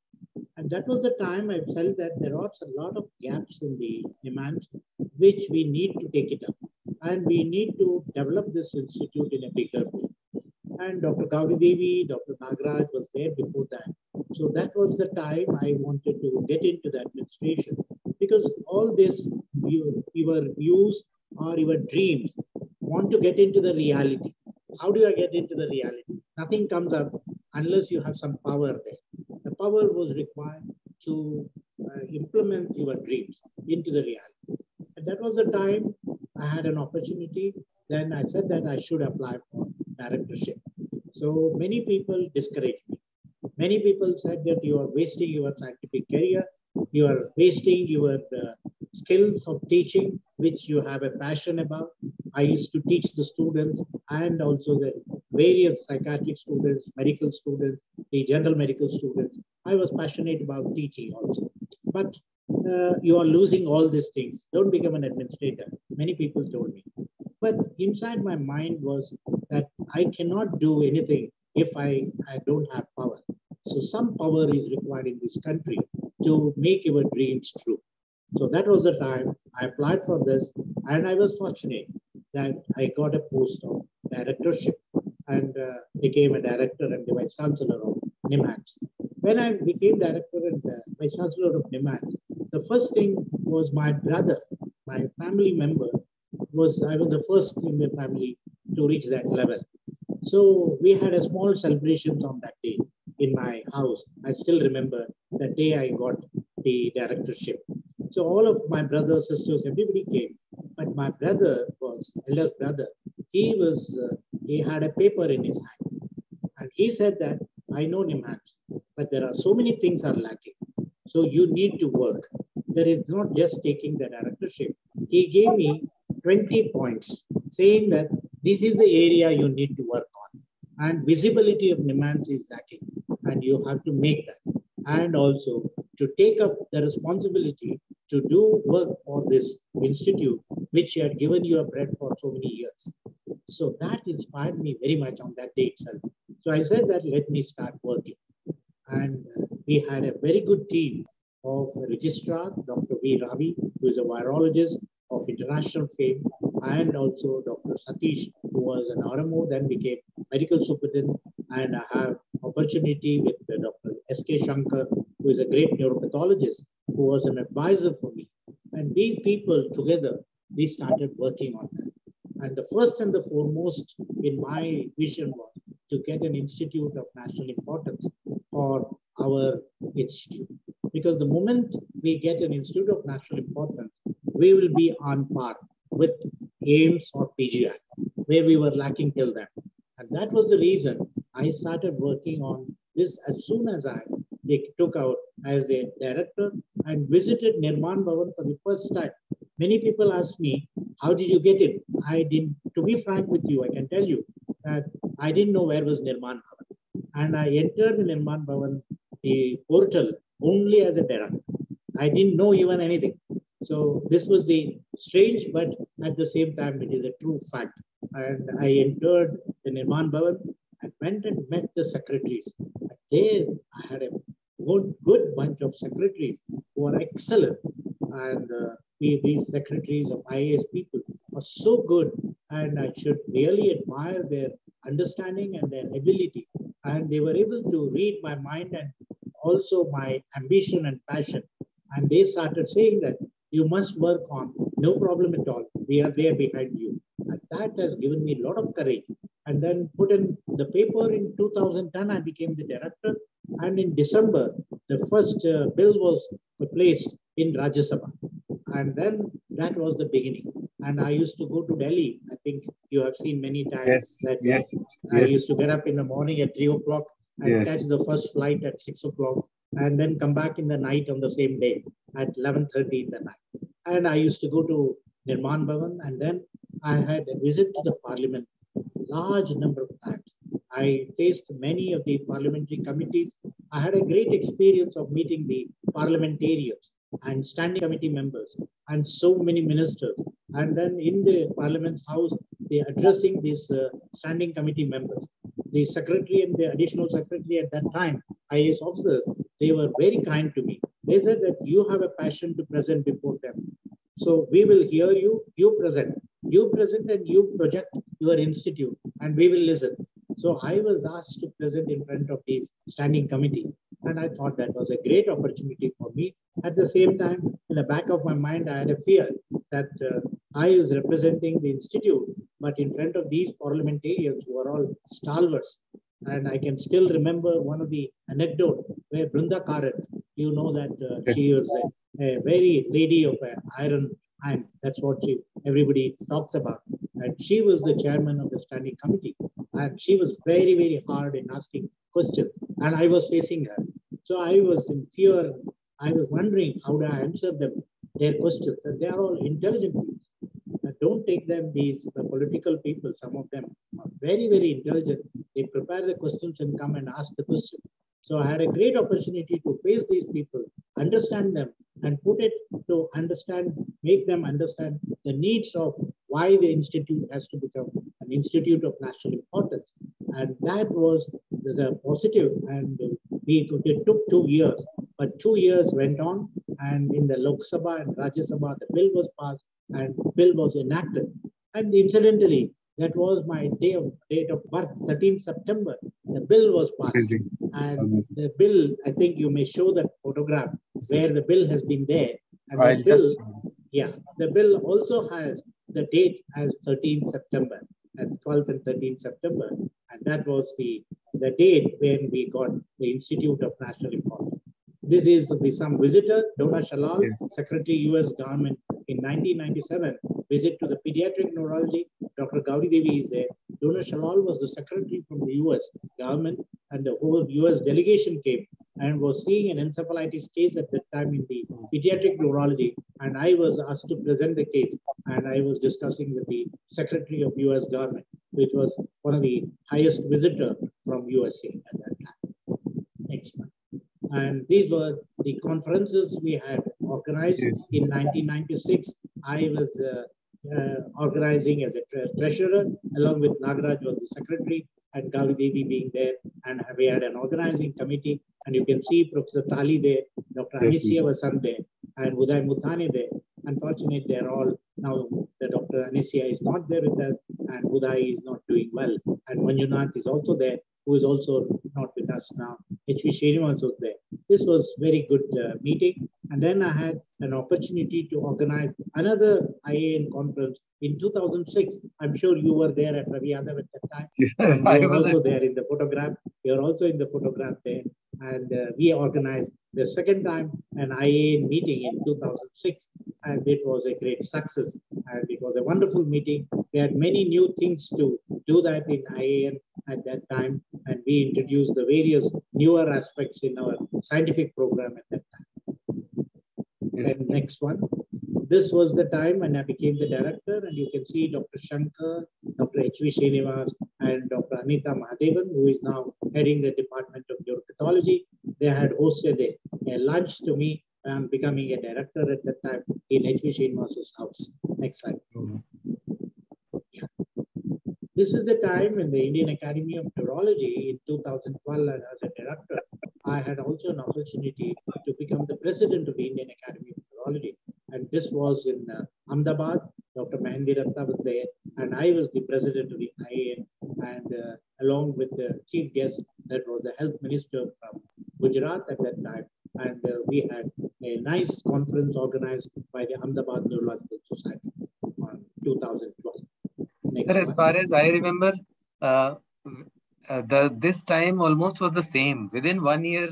And that was the time I felt that there are a lot of gaps in the demand, which we need to take it up. And we need to develop this institute in a bigger way. And Dr. Gauri Devi, Dr. Nagaraj was there before that. So that was the time I wanted to get into the administration, because all this, your views or your dreams want to get into the reality. How do I get into the reality? Nothing comes up unless you have some power there. The power was required to implement your dreams into the reality. And that was the time I had an opportunity. Then I said that I should apply for directorship. So many people discouraged me. Many people said that you are wasting your scientific career, you are wasting your skills of teaching, which you have a passion about. I used to teach the students and also the various psychiatric students, medical students, the general medical students. I was passionate about teaching also. But you are losing all these things. Don't become an administrator. Many people told me. But inside my mind was that I cannot do anything if I don't have power. So some power is required in this country to make your dreams true. So that was the time I applied for this, and I was fortunate that I got a post of directorship and became a director and the vice chancellor of NIMHANS. When I became director and vice chancellor of NIMHANS, the first thing was my brother, my family member, I was the first in the family to reach that level. So we had a small celebrations on that day in my house. I still remember the day I got the directorship. So all of my brothers, sisters, everybody came. But my brother was, eldest brother, he had a paper in his hand. And he said that, I know NIMHANS, but there are so many things are lacking. So you need to work. There is not just taking the directorship. He gave me 20 points saying that this is the area you need to work on. And visibility of NIMHANS is lacking. And you have to make that. And also to take up the responsibility to do work for this institute, which had given you a bread for so many years. So that inspired me very much on that day itself. So I said that let me start working. And we had a very good team of registrar, Dr. V. Ravi, who is a virologist of international fame, and also Dr. Satish, who was an RMO, then became medical superintendent, and I have opportunity with Dr. S.K. Shankar, who is a great neuropathologist, who was an advisor for me. And these people together, we started working on that. And the first and the foremost in my vision was to get an institute of national importance for our institute. Because the moment we get an institute of national importance, we will be on par with AIMS or PGI, where we were lacking till then. And that was the reason I started working on this as soon as I took out as a director and visited Nirman Bhavan for the first time. Many people asked me, how did you get in? I didn't, to be frank with you, I can tell you that I didn't know where was Nirman Bhavan. And I entered the Nirman Bhavan, the portal, only as a director. I didn't know even anything. So this was the strange, but at the same time, it is a true fact. And I entered the Nirman Bhavan and went and met the secretaries. There, I had a good bunch of secretaries who are excellent. And these secretaries of IAS people are so good, and I should really admire their understanding and their ability. And they were able to read my mind and also my ambition and passion. And they started saying that you must work on, no problem at all. We are there behind you. And that has given me a lot of courage. And then put in the paper in 2010, I became the director. And in December, the first bill was placed in Rajya Sabha. And then that was the beginning. And I used to go to Delhi. I think you have seen many times that I used to get up in the morning at 3 o'clock and catch the first flight at 6 o'clock, and then come back in the night on the same day at 11:30 in the night. And I used to go to Nirman Bhavan, and then I had a visit to the parliament large number of times. I faced many of the parliamentary committees. I had a great experience of meeting the parliamentarians and standing committee members and so many ministers. And then in the Parliament House, they addressing these standing committee members. The secretary and the additional secretary at that time, IAS officers, they were very kind to me. They said that you have a passion to present before them. So we will hear you, you present and you project your institute, and we will listen. So I was asked to present in front of this standing committee, and I thought that was a great opportunity for me. At the same time, in the back of my mind, I had a fear that I was representing the institute, but in front of these parliamentarians who are all stalwarts. And I can still remember one of the anecdote where Brunda Karat, you know that she was a very lady of iron hand. That's what everybody talks about. And she was the chairman of the standing committee. And she was very, very hard in asking questions. And I was facing her. So I was in fear. I was wondering how do I answer them, their questions. And they are all intelligent people. Don't take them, these political people, some of them are very, very intelligent. They prepare the questions and come and ask the questions. So I had a great opportunity to face these people, understand them, and put it to understand, make them understand the needs of why the institute has to become an institute of national importance. And that was the positive. And it took 2 years, but 2 years went on. And in the Lok Sabha and Rajya Sabha, the bill was passed and bill was enacted. And incidentally, that was my date of birth, 13th September. The bill was passed. And the bill, I think you may show that photograph where the bill has been there. And the bill, the bill also has the date as 13th September, and 12th and 13th September. And that was the date when we got the Institute of National Importance. This is some visitor, Donna Shalal, Secretary, U.S. Government in 1997, visit to the pediatric neurology. Dr. Gauri Devi is there. Donna Shalal was the secretary from the U.S. government, and the whole U.S. delegation came and was seeing an encephalitis case at that time in the pediatric neurology. And I was asked to present the case, and I was discussing with the secretary of U.S. government, which was one of the highest visitor from USA at that time. Next one. And these were the conferences we had organized in 1996. I was organizing as a treasurer, along with Nagaraj was the secretary, and Gauri Devi being there. And we had an organizing committee. And you can see Professor Tali there, Dr. Anisya Vasant there, and Uday Muthane there. Unfortunately, they're all now, the Dr. Anisya is not there with us, and Uday is not doing well. And Manjunath is also there, who is also not with us now. H.V. Srinivas was there. This was very good meeting. And then I had an opportunity to organize another IAN conference in 2006. I'm sure you were there at Ravi Yadav at that time. And you were also there in the photograph. You're also in the photograph there. And we organized the second time an IAN meeting in 2006. And it was a great success. And it was a wonderful meeting. We had many new things to do that in IAN at that time. And we introduced the various newer aspects in our scientific program at that time. And next one. This was the time when I became the director, and you can see Dr. Shankar, Dr. H.V. Srinivas, and Dr. Anita Mahadevan, who is now heading the Department of Neuropathology. They had hosted a lunch to me I'm becoming a director at that time in H.V. Srinivas's house. Next slide. Yeah. This is the time in the Indian Academy of Neurology in 2012, and as a director, I had also an opportunity to become the president of the Indian Academy of Neurology. And this was in Ahmedabad. Dr. Mahendiratta was there, and I was the president of the IAN, and along with the chief guest, that was the health minister from Gujarat at that time. And we had a nice conference organized by the Ahmedabad Neurological Society on 2012. Next Sir, as far as I remember, this time almost was the same. Within 1 year,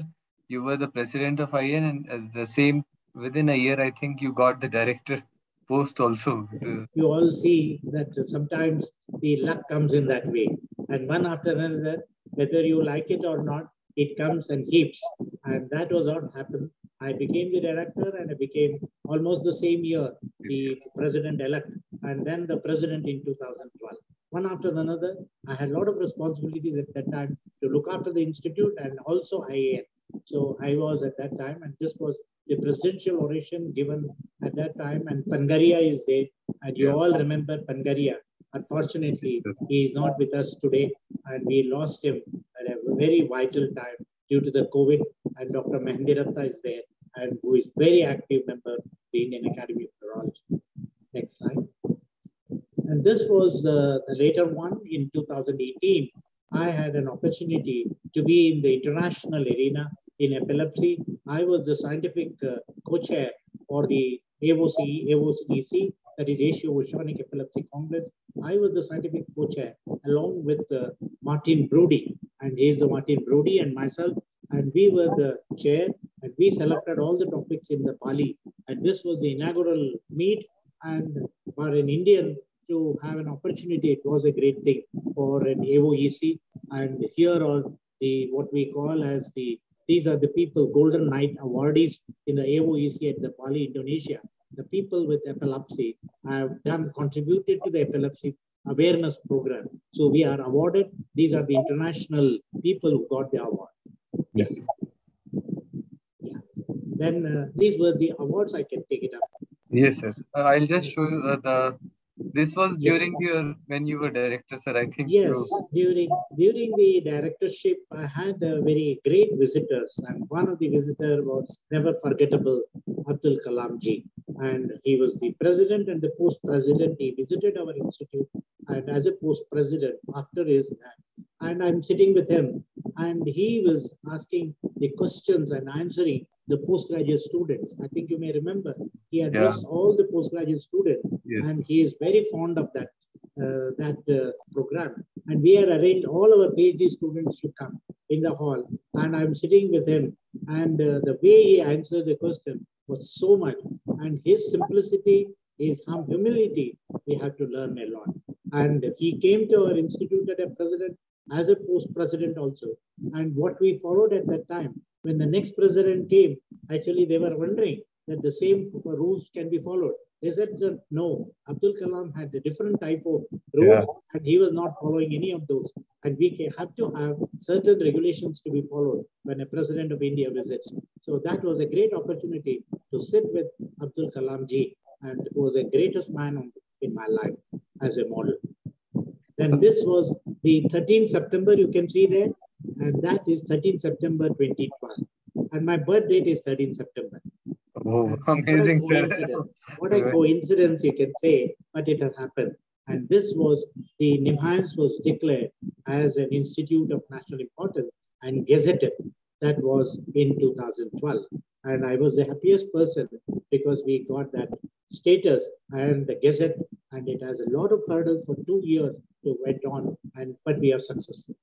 you were the president of IN, and as the same within a year, I think you got the director post also. You all see that sometimes the luck comes in that way, and one after another, whether you like it or not, it comes and keeps. And that was what happened. I became the director, and I became almost the same year the president-elect, and then the president in 2012. One after another, I had a lot of responsibilities at that time to look after the institute and also IAN. So I was at that time, and this was the presidential oration given at that time, and Pangaria is there, and you all remember Pangaria. Unfortunately, he is not with us today, and we lost him at a very vital time due to the COVID, and Dr. Mahendiratta is there, and who is very active member of the Indian Academy of Neurology. Next slide. And this was the later one in 2018. I had an opportunity to be in the international arena in epilepsy. I was the scientific co-chair for the AOCEC, that is Asia Oceanic Epilepsy Congress. I was the scientific co-chair along with Martin Brody, and he is the Martin Brody and myself, and we were the chair, and we selected all the topics in the Bali. And this was the inaugural meet, and for an Indian to have an opportunity, it was a great thing for an AOEC. And here are the what we call as these are the people, Golden Knight awardees in the AOEC at the Bali, Indonesia. The people with epilepsy have contributed to the epilepsy awareness program. So we are awarded. These are the international people who got the award. Yes. Yeah. Then these were the awards. I can take it up. Yes, sir. I'll just show you this was during when you were director, sir. I think. Yes, during the directorship, I had very great visitors, and one of the visitors was never forgettable, Abdul Kalam ji, and he was the president and the post president. He visited our institute, and as a post president, after his, and I'm sitting with him, and he was asking the questions and answering the postgraduate students. I think you may remember, he addressed all the postgraduate students, and he is very fond of that program. And we had arranged all our PhD students to come in the hall, and I'm sitting with him, and the way he answered the question was so much, and his simplicity, his humility, we have to learn a lot. And he came to our institute as a president, as a post president also. And what we followed at that time, when the next president came, actually they were wondering that the same rules can be followed. They said that no, Abdul Kalam had a different type of rules, and he was not following any of those. And we have to have certain regulations to be followed when a president of India visits. So that was a great opportunity to sit with Abdul Kalam ji, and who was the greatest man in my life as a model. Then this was the 13th September, you can see there, and that is 13th September 2012. And my birth date is 13th September. Oh, amazing, sir. What a coincidence, you can say, but it has happened. And this was, the NIMHANS was declared as an institute of national importance and gazetted. That was in 2012. And I was the happiest person because we got that status and the gazette, and it has a lot of hurdles for 2 years to went on, but we are successful.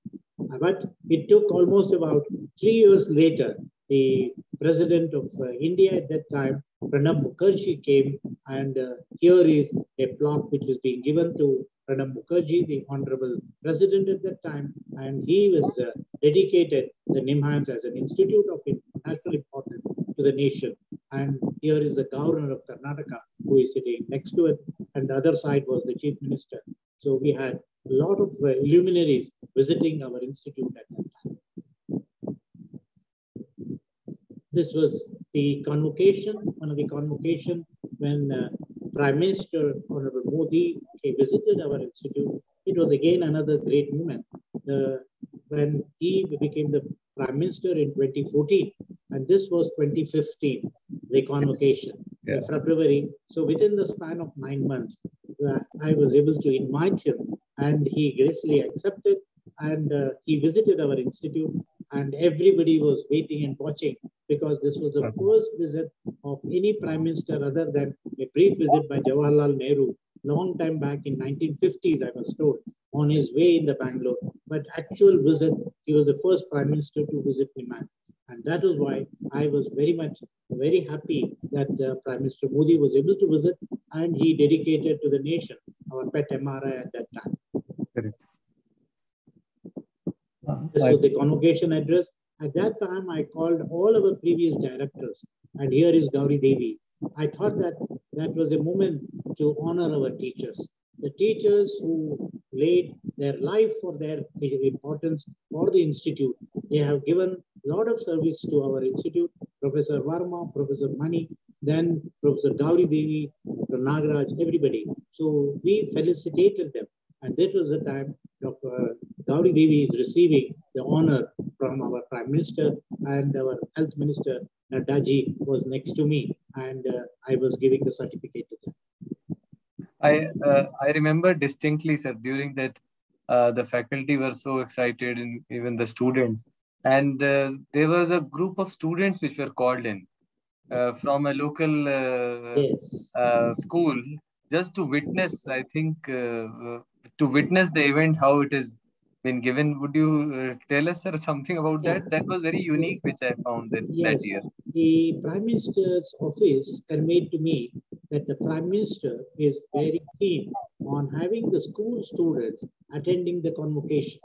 But it took almost about 3 years later, the president of India at that time, Pranab Mukherjee, came, and here is a plaque which was being given to Pranab Mukherjee, the honorable president at that time, and he was dedicated the NIMHANS as an institute of national importance to the nation. And here is the governor of Karnataka who is sitting next to it, and the other side was the chief minister. So we had a lot of luminaries visiting our institute at that time. This was the convocation, one of the convocation when Prime Minister Honorable Modi visited our institute, it was again another great moment. When he became the Prime Minister in 2014, and this was 2015, the convocation, in February. So within the span of 9 months, I was able to invite him, and he gracefully accepted, and he visited our institute, and everybody was waiting and watching, because this was the first visit of any Prime Minister other than a brief visit by Jawaharlal Nehru, long time back in 1950s, I was told, on his way in the Bangalore. But actual visit, he was the first Prime Minister to visit NIMHANS. And that is why I was very happy that Prime Minister Modi was able to visit, and he dedicated to the nation our pet MRI at that time. This was the convocation address. At that time, I called all our previous directors, and here is Gauri Devi. I thought that that was a moment to honor our teachers. The teachers who laid their life for their importance for the institute. They have given a lot of service to our institute. Professor Varma, Professor Mani, then Professor Gauri Devi, Dr. Nagaraj, everybody. So we felicitated them. And that was the time Dr. Gauri Devi is receiving the honor from our Prime Minister, and our Health Minister, Naddaji, was next to me, and I was giving the certificate to them. I remember distinctly, sir, during that the faculty were so excited, and even the students. And there was a group of students which were called in from a local school, just to witness, I think, to witness the event, how it has been given. Would you tell us, sir, something about that? That was very unique, which I found that year. The Prime Minister's office conveyed to me that the Prime Minister is very keen on having the school students attending the convocation.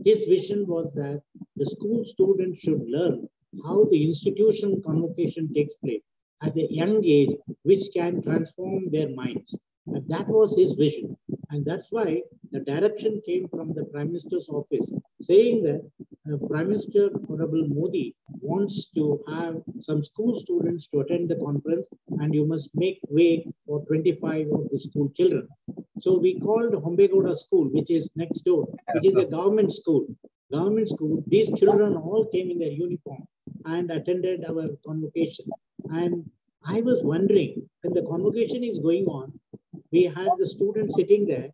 His vision was that the school students should learn how the institution convocation takes place at a young age, which can transform their minds. And that was his vision. And that's why the direction came from the Prime Minister's office, saying that Prime Minister Honorable Modi wants to have some school students to attend the conference, and you must make way for 25 of the school children. So we called Hombegoda School, which is next door, which is a government school. These children all came in their uniform and attended our convocation. And I was wondering, when the convocation is going on, we had the students sitting there,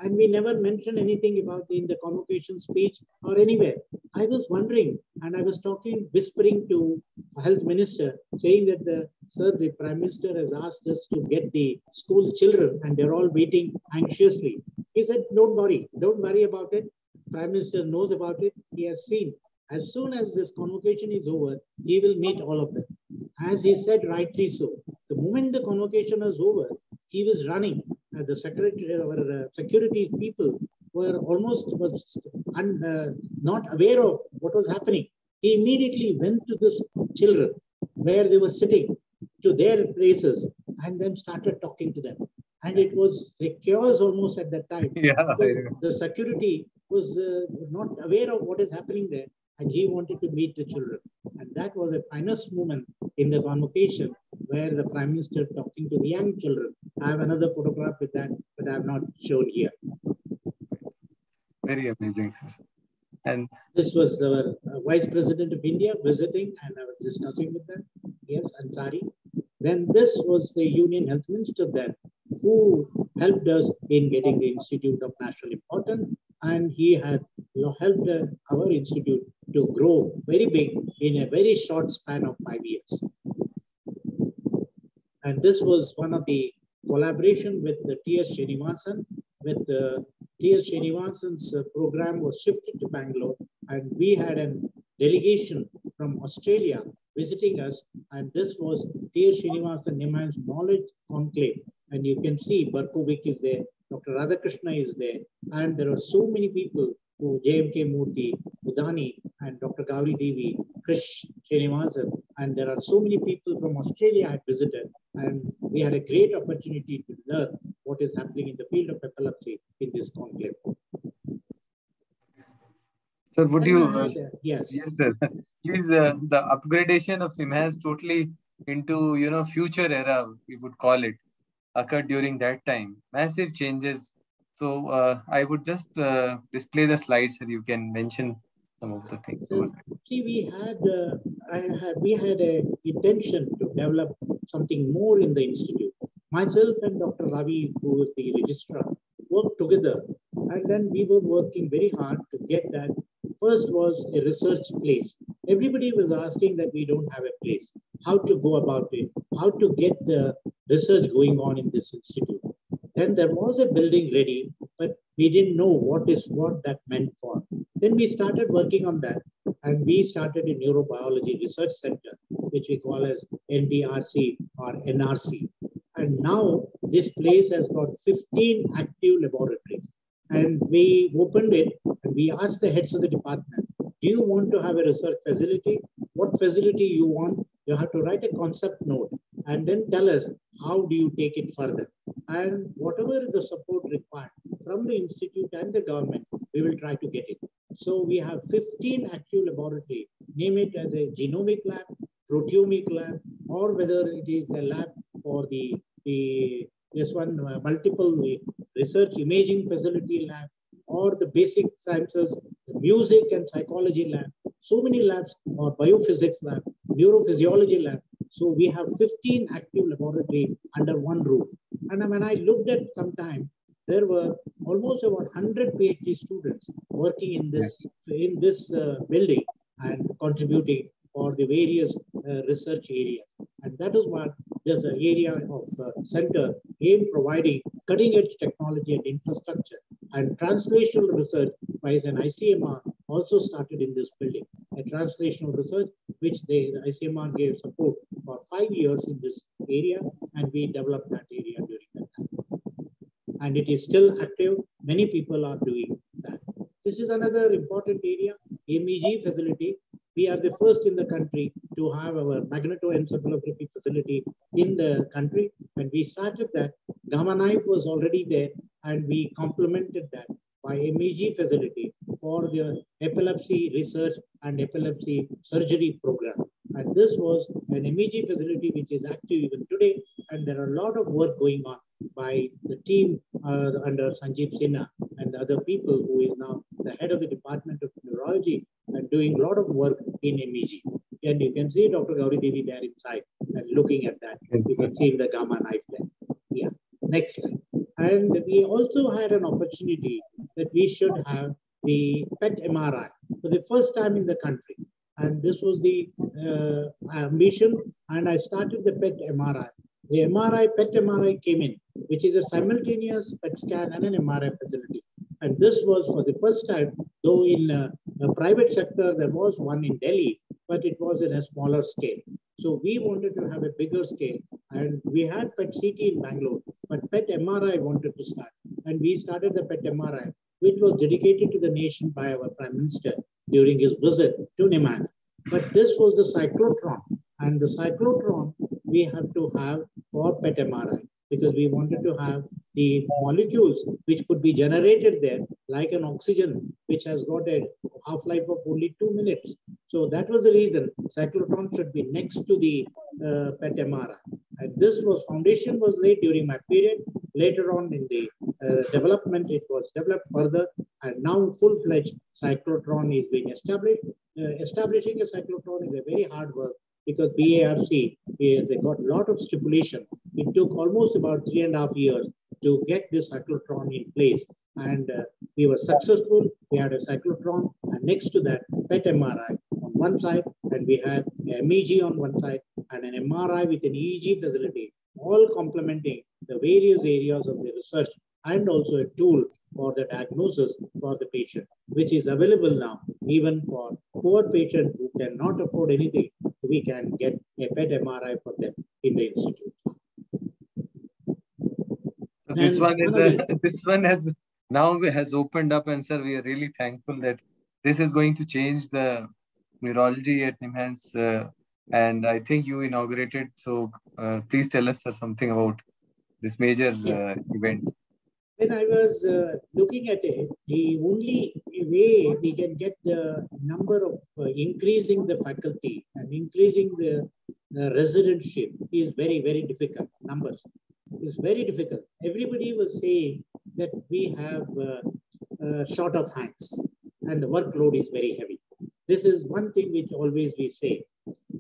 and we never mentioned anything about in the convocation speech or anywhere. I was wondering, and I was whispering to Health Minister, saying that the Prime Minister has asked us to get the school children, and they're all waiting anxiously. He said, don't worry about it. Prime Minister knows about it. He has seen. As soon as this convocation is over, he will meet all of them. As he said, rightly so. The moment the convocation was over, he was running. The secretary, our security people were almost not aware of what was happening. He immediately went to the children where they were sitting, to their places, and then started talking to them. And it was a chaos almost at that time. Because the security was not aware of what is happening there, and he wanted to meet the children. And that was a finest moment in the convocation, where the Prime Minister talking to the young children. I have another photograph with that, but I have not shown here. Very amazing, sir. And this was the Vice President of India visiting, and I was discussing with them. Yes, Ansari. Then this was the Union Health Minister then, who helped us in getting the Institute of National Importance, and he had helped our institute to grow very big in a very short span of 5 years. And this was one of the collaboration with the T.S. Srinivasan. With T.S. Srinivasan's program was shifted to Bangalore, and we had a delegation from Australia visiting us, and this was T.S. Srinivasan NIMHANS Knowledge Conclave. And you can see Barkovic is there, Dr. Radhakrishna is there, and there are so many people who J.M.K. Murthy, Udani, and Dr. Gauri Devi, Krish Srinivasan, and there are so many people from Australia had visited, and we had a great opportunity to learn what is happening in the field of epilepsy in this conclave. Sir, would you? Yes. Yes, sir. Please, the upgradation of NIMHANS totally into, future era, we would call it, occurred during that time. Massive changes. So I would just display the slides and you can mention some of the things over So, there. see, we had a intention to develop something more in the institute. Myself and Dr. Ravi, who is the registrar, worked together, and then we were working very hard to get that. First was a research place. Everybody was asking that we don't have a place, how to go about it, how to get the research going on in this institute. Then there was a building ready, but we didn't know what that meant for. Then we started working on that, and we started a neurobiology research center, which we call as NBRC or NRC. And now this place has got 15 active laboratories. And we opened it and we asked the heads of the department, do you want to have a research facility? What facility you want? You have to write a concept note and then tell us how do you take it further. And whatever is the support required from the institute and the government, we will try to get it. So we have 15 active laboratories, name it as a genomic lab, proteomic lab, or whether it is a lab for multiple research imaging facility lab, or the basic sciences, the music and psychology lab, so many labs, or biophysics lab, neurophysiology lab. So we have 15 active laboratories under one roof. And when I looked at some time, there were almost about 100 PhD students working in this building and contributing for the various research areas. And that is what there's an area of center aim providing cutting edge technology and infrastructure. And translational research by an ICMR also started in this building. A translational research, which the ICMR gave support for 5 years in this area, and we developed that area during that time. And it is still active. Many people are doing that. This is another important area, MEG facility. We are the first in the country to have our magnetoencephalography facility in the country. And we started that. Gamma knife was already there, and we complemented that by MEG facility for the epilepsy research and epilepsy surgery program. And this was an MEG facility which is active even today. And there are a lot of work going on by the team under Sanjeev Sinha and other people who is now the head of the Department of Neurology and doing a lot of work in MEG. And you can see Dr. Gauri Devi there inside and looking at that. Yes, you can see in the gamma knife there. Yeah, next slide. And we also had an opportunity that we should have the PET MRI for the first time in the country. And this was the ambition. And I started the PET MRI. The PET MRI came in, which is a simultaneous PET scan and an MRI facility. And this was for the first time, though in the private sector, there was one in Delhi, but it was in a smaller scale. So we wanted to have a bigger scale. And we had PET CT in Bangalore, but PET MRI wanted to start. And we started the PET MRI, which was dedicated to the nation by our Prime Minister during his visit to NIMHANS. But this was the cyclotron. And the cyclotron we have to have for PET MRI, because we wanted to have the molecules which could be generated there, like an oxygen, which has got a half-life of only 2 minutes. So that was the reason cyclotron should be next to the PET MRI. And this foundation was laid during my period. Later on in the development, it was developed further, and now full-fledged cyclotron is being established. Establishing a cyclotron is a very hard work, because BARC they got a lot of stipulation. It took almost about 3.5 years to get this cyclotron in place. And we were successful. We had a cyclotron, and next to that, PET MRI on one side, and we had MEG on one side, and an MRI with an EEG facility, all complementing the various areas of the research, and also a tool for the diagnosis for the patient, which is available now, even for poor patients who cannot afford anything. We can get a PET MRI for them in the institute. So this one has opened up, and sir, we are really thankful that this is going to change the neurology at NIMHANS, and I think you inaugurated. So please tell us, sir, something about this major event. When I was looking at it, the only way we can get the number of increasing the faculty and increasing the residentship is very, very difficult. Numbers is very difficult. Everybody was saying that we have short of hands and the workload is very heavy. This is one thing which always we say.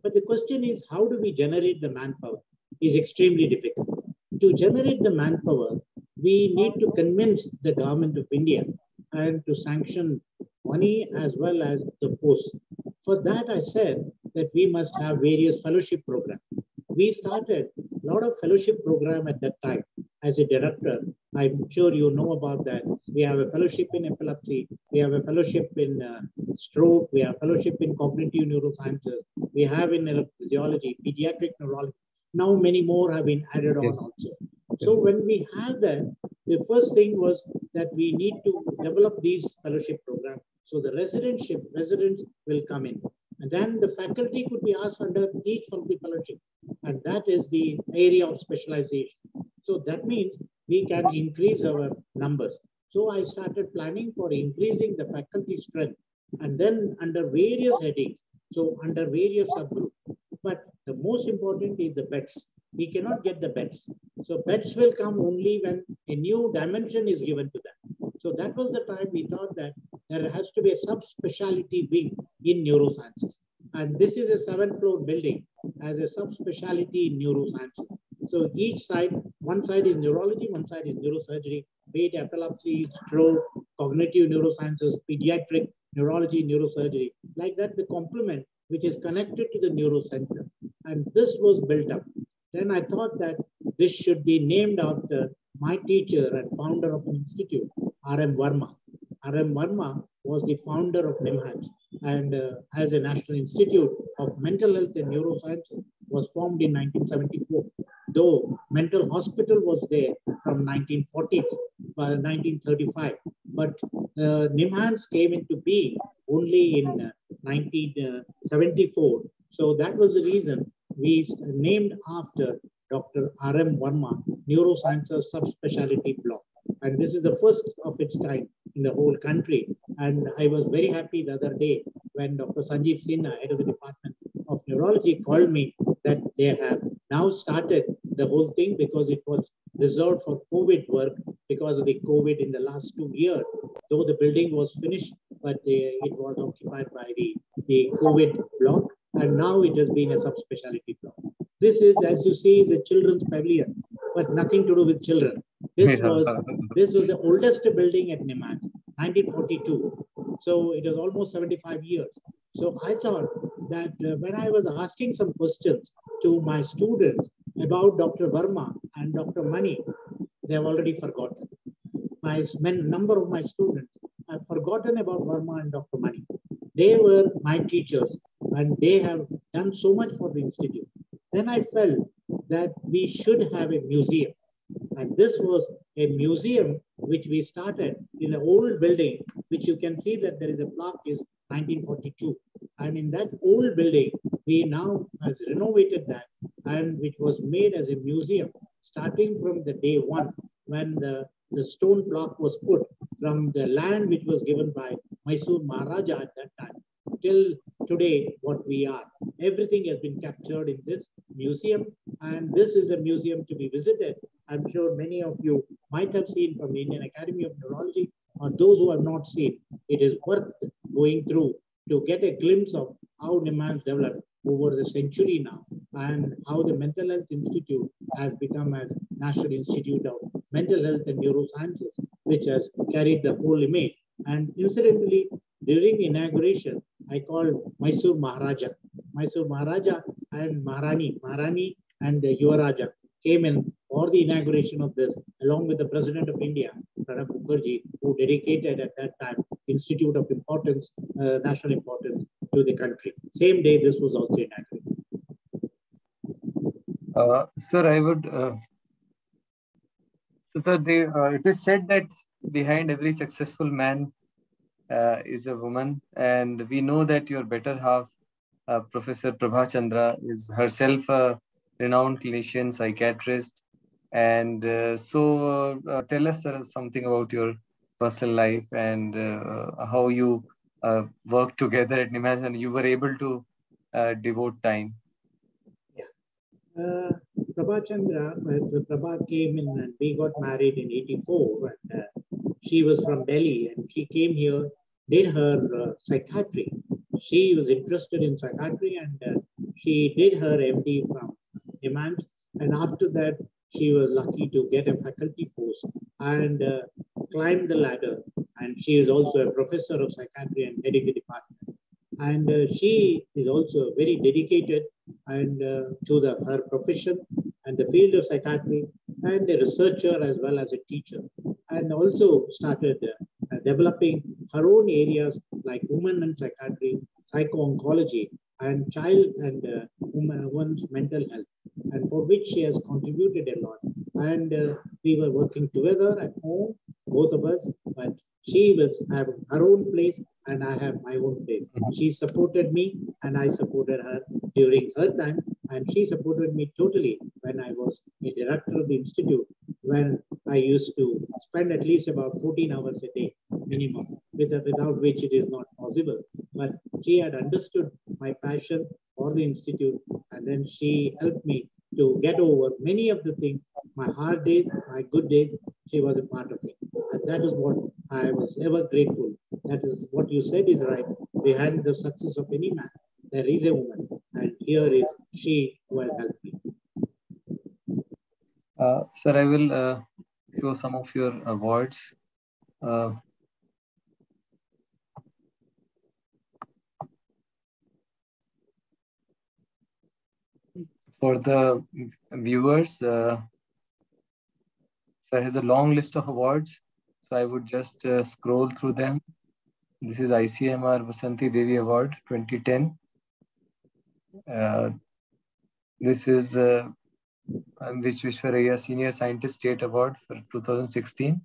But the question is, how do we generate the manpower? Is extremely difficult. To generate the manpower, we need to convince the government of India and to sanction money as well as the posts. For that, I said that we must have various fellowship programs. We started a lot of fellowship program at that time. As a director, I'm sure you know about that. We have a fellowship in epilepsy. We have a fellowship in stroke. We have a fellowship in cognitive neurosciences. We have in electrophysiology, pediatric neurology. Now many more have been added on also. So when we have that, the first thing was that we need to develop these fellowship programs. So the residents will come in. And then the faculty could be asked under each of the fellowship. And that is the area of specialization. So that means we can increase our numbers. So I started planning for increasing the faculty strength and then under various headings, so under various subgroups. But the most important is the beds. We cannot get the beds. So beds will come only when a new dimension is given to them. So that was the time we thought that there has to be a subspecialty wing in neurosciences. And this is a 7th-floor building as a subspecialty in neurosciences. So each side, one side is neurology, one side is neurosurgery, be it epilepsy, stroke, cognitive neurosciences, pediatric neurology, neurosurgery. Like that, the complement which is connected to the neurocenter. And this was built up. Then I thought that this should be named after my teacher and founder of an institute, R.M. Verma. R.M. Verma was the founder of NIMHANS and as a National Institute of Mental Health and Neurosciences was formed in 1974. Though mental hospital was there from 1940s, 1935, but NIMHANS came into being only in 1974. So that was the reason we named after Dr. R.M. Verma, Neurosciences Subspecialty Block. And this is the first of its kind in the whole country. And I was very happy the other day when Dr. Sanjeev Sinha, head of the Department of Neurology, called me that they have now started the whole thing because it was reserved for COVID work because of the COVID in the last 2 years. Though the building was finished, but it was occupied by the COVID block. And now it has been a subspecialty block. This is, as you see, is a children's pavilion, but nothing to do with children. This was the oldest building at NIMHANS, 1942. So it was almost 75 years. So I thought that when I was asking some questions to my students about Dr. Verma and Dr. Mani, they have already forgotten. My number of my students have forgotten about Verma and Dr. Mani. They were my teachers and they have done so much for the institute. Then I felt that we should have a museum. And this was a museum which we started in an old building, which you can see that there is a plaque is 1942. And in that old building, we now has renovated that and which was made as a museum, starting from the day one when the stone block was put from the land which was given by Mysore Maharaja at that time till today what we are. Everything has been captured in this museum and this is a museum to be visited. I'm sure many of you might have seen from the Indian Academy of Neurology or those who have not seen. It is worth going through to get a glimpse of how NIMHANS developed over the century now and how the Mental Health Institute has become a National Institute of Mental Health and Neurosciences, which has carried the whole image. And incidentally, during the inauguration, I called Mysore Maharaja. Mysore Maharaja and Maharani and the Yuvaraja came in for the inauguration of this, along with the President of India, Pranab Mukherjee, who dedicated at that time Institute of Importance, National Importance to the country. Same day, this was also inaugurated. Sir, I would. So, sir, it is said that behind every successful man is a woman, and we know that your better half, Professor Prabha Chandra, is herself a renowned clinician, psychiatrist. And tell us something about your personal life and how you worked together at NIMHANS and you were able to devote time. Yeah. Prabha Prabha came in and we got married in '84. And she was from Delhi and she came here, did her psychiatry. She was interested in psychiatry and she did her MD from NIMHANS. And after that, she was lucky to get a faculty post and climbed the ladder. And she is also a professor of psychiatry and medical department. And she is also very dedicated and to her profession and the field of psychiatry, and a researcher as well as a teacher, and also started developing her own areas like women and psychiatry, psycho-oncology, and child and women's mental health, and for which she has contributed a lot. And we were working together at home, both of us, but she was having her own place and I have my own place. She supported me and I supported her during her time, and she supported me totally when I was a director of the institute, when I used to spend at least about 14 hours a day minimum, without which it is not possible. But she had understood my passion for the institute, and then she helped me to get over many of the things, my hard days, my good days. She was a part of it, and that is what I was ever grateful. That is what you said is right. Behind the success of any man, there is a woman, and here is she who has helped me. Sir, I will show some of your awards. For the viewers, so it has a long list of awards. So I would just scroll through them. This is ICMR Vasanti Devi Award 2010. This is the Vishwaraya Senior Scientist State Award for 2016.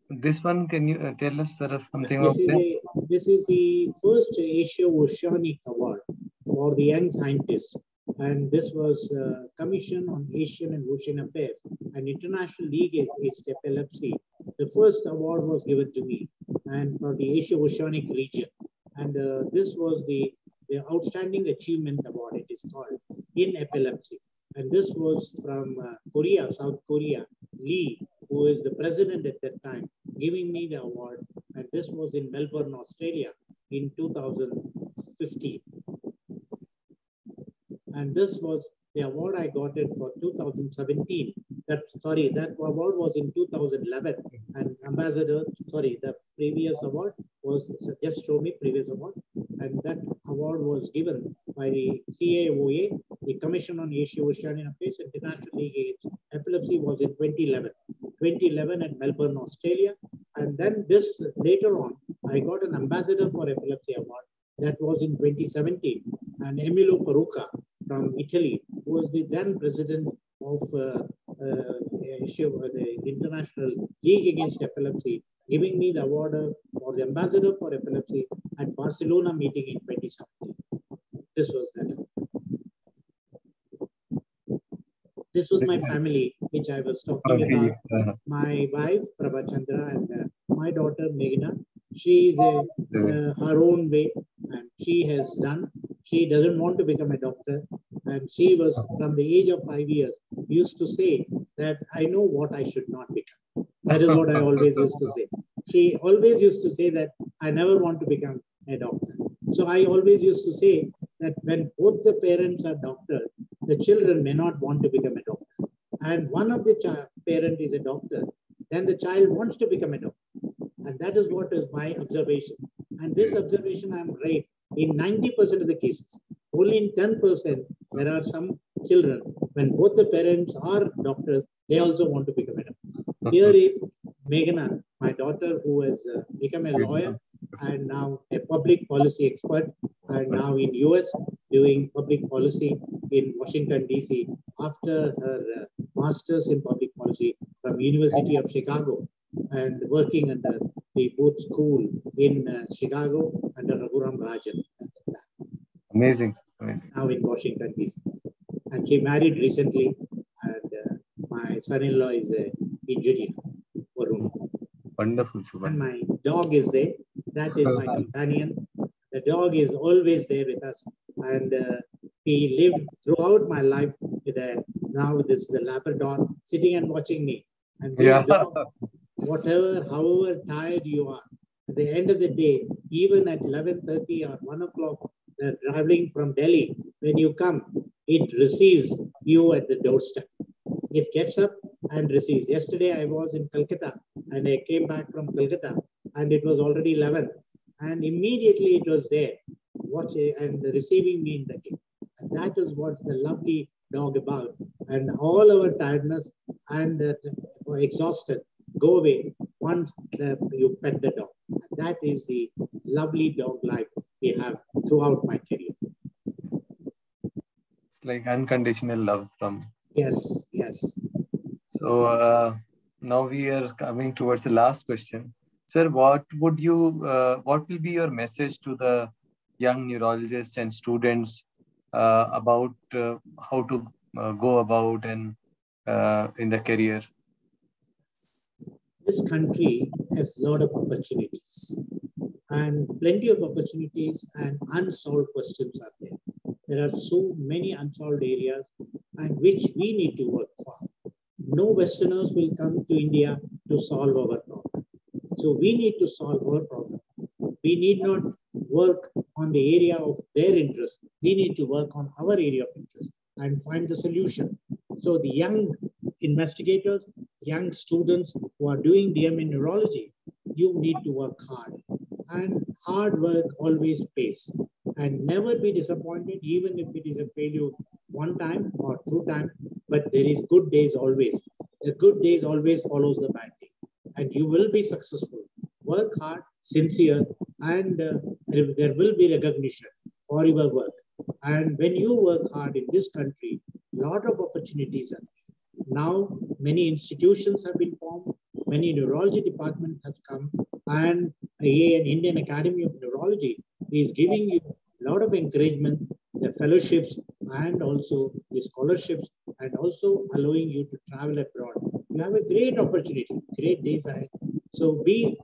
This one, can you tell us something about this? This is the first Asia Oceanic Award for the young scientists. And this was Commission on Asian and Ocean Affairs and International League Against Epilepsy. The first award was given to me, and for the Asia Oceanic region. And this was the Outstanding Achievement Award, it is called, in epilepsy. And this was from Korea, South Korea, Lee, who is the president at that time, giving me the award. And this was in Melbourne, Australia in 2015. And this was the award I got it for 2017. That award was in 2011. And the previous award was, just show me previous award. And that award was given by the CAOA, the Commission on Asia Oceanic Affairs and International League Against Epilepsy, was in 2011. 2011 at Melbourne, Australia. And then this later on, I got an Ambassador for Epilepsy Award. That was in 2017. And Emilio Perucca from Italy, who was the then president of the International League Against Epilepsy, giving me the award for the Ambassador for Epilepsy at Barcelona meeting in 2017. This was that. This was my family, which I was talking about. My wife, Prabha, and my daughter, Meghna. She is her own way, and she has done. She doesn't want to become a doctor. And she was, from the age of 5 years, used to say that I know what I should not become. That is what I always used to say. She always used to say that I never want to become a doctor. So I always used to say that when both the parents are doctors, the children may not want to become a doctor. And one of the parent is a doctor, then the child wants to become a doctor. And that is what is my observation. And this observation I'm right in 90% of the cases. Only in 10%, there are some children, when both the parents are doctors, they also want to become a doctor. Here is Meghna, my daughter, who has become a lawyer and now a public policy expert, and now in US doing public policy in Washington, DC, after her master's in public policy from University of Chicago, and working under the Booth School in Chicago under Raghuram Rajan. Amazing. Now in Washington, DC. And she married recently, and my son-in-law is an engineer. Wonderful. And my dog is there. That is my companion. The dog is always there with us. And he lived throughout my life with now this is the Labrador sitting and watching me. And these dogs, whatever, however tired you are, at the end of the day, even at 11:30 or 1 o'clock, they're traveling from Delhi. When you come, it receives you at the doorstep. It gets up and receives. Yesterday, I was in Calcutta and I came back from Calcutta and it was already 11. And immediately it was there, watching and receiving me in the gate. And that is what the lovely dog about. And all our tiredness and exhausted go away once you pet the dog. And that is the lovely dog life we have throughout my career. It's like unconditional love from. Yes, yes. So now we are coming towards the last question. Sir, what will be your message to the young neurologists and students about how to go about and in the career? This country has a lot of opportunities and plenty of opportunities and unsolved questions are there. There are so many unsolved areas and which we need to work for. No Westerners will come to India to solve our problem. So we need to solve our problem. We need not work on the area of their interest. We need to work on our area of interest and find the solution. So the young investigators, young students who are doing DM in neurology, you need to work hard. And hard work always pays. And never be disappointed, even if it is a failure one time or two times, but there is good days always. The good days always follows the bad day. And you will be successful. Work hard, sincere, and there will be recognition for your work. And when you work hard in this country, a lot of opportunities are there. Now, many institutions have been formed, many neurology departments have come, and IA, an Indian Academy of Neurology, is giving you a lot of encouragement, the fellowships, and also the scholarships, and also allowing you to travel abroad. You have a great opportunity, great days ahead. So keep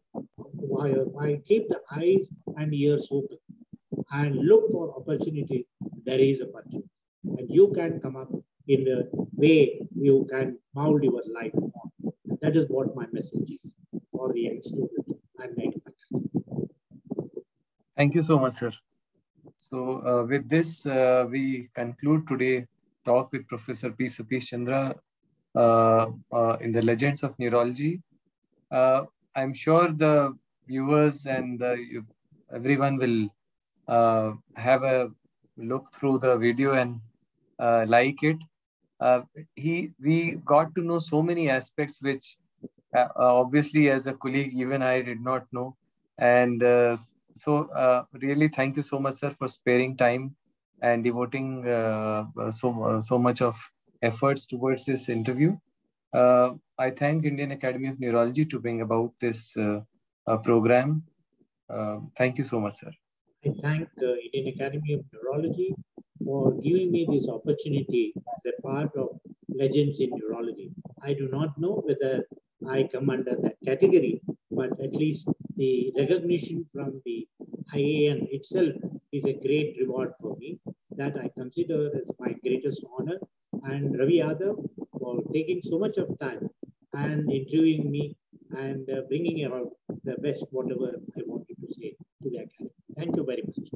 the eyes and ears open and look for opportunity. There is opportunity. And you can come up in the way you can mold your life on. And that is what my message is for the young student and the faculty. Thank you so much, sir. So with this, we conclude today talk with Professor P. Satishchandra in the Legends of Neurology. I'm sure the viewers and everyone will have a look through the video and like it. We got to know so many aspects which obviously as a colleague even I did not know. And so really thank you so much, sir, for sparing time and devoting so much of efforts towards this interview. I thank Indian Academy of Neurology to bring about this program. Thank you so much, sir. I thank Indian Academy of Neurology for giving me this opportunity as a part of Legends in Neurology. I do not know whether I come under that category, but at least the recognition from the IAN itself is a great reward for me that I consider as my greatest honor. And Ravi Yadav for taking so much of time and interviewing me and bringing out the best whatever I wanted to say to the Academy. Thank you very much.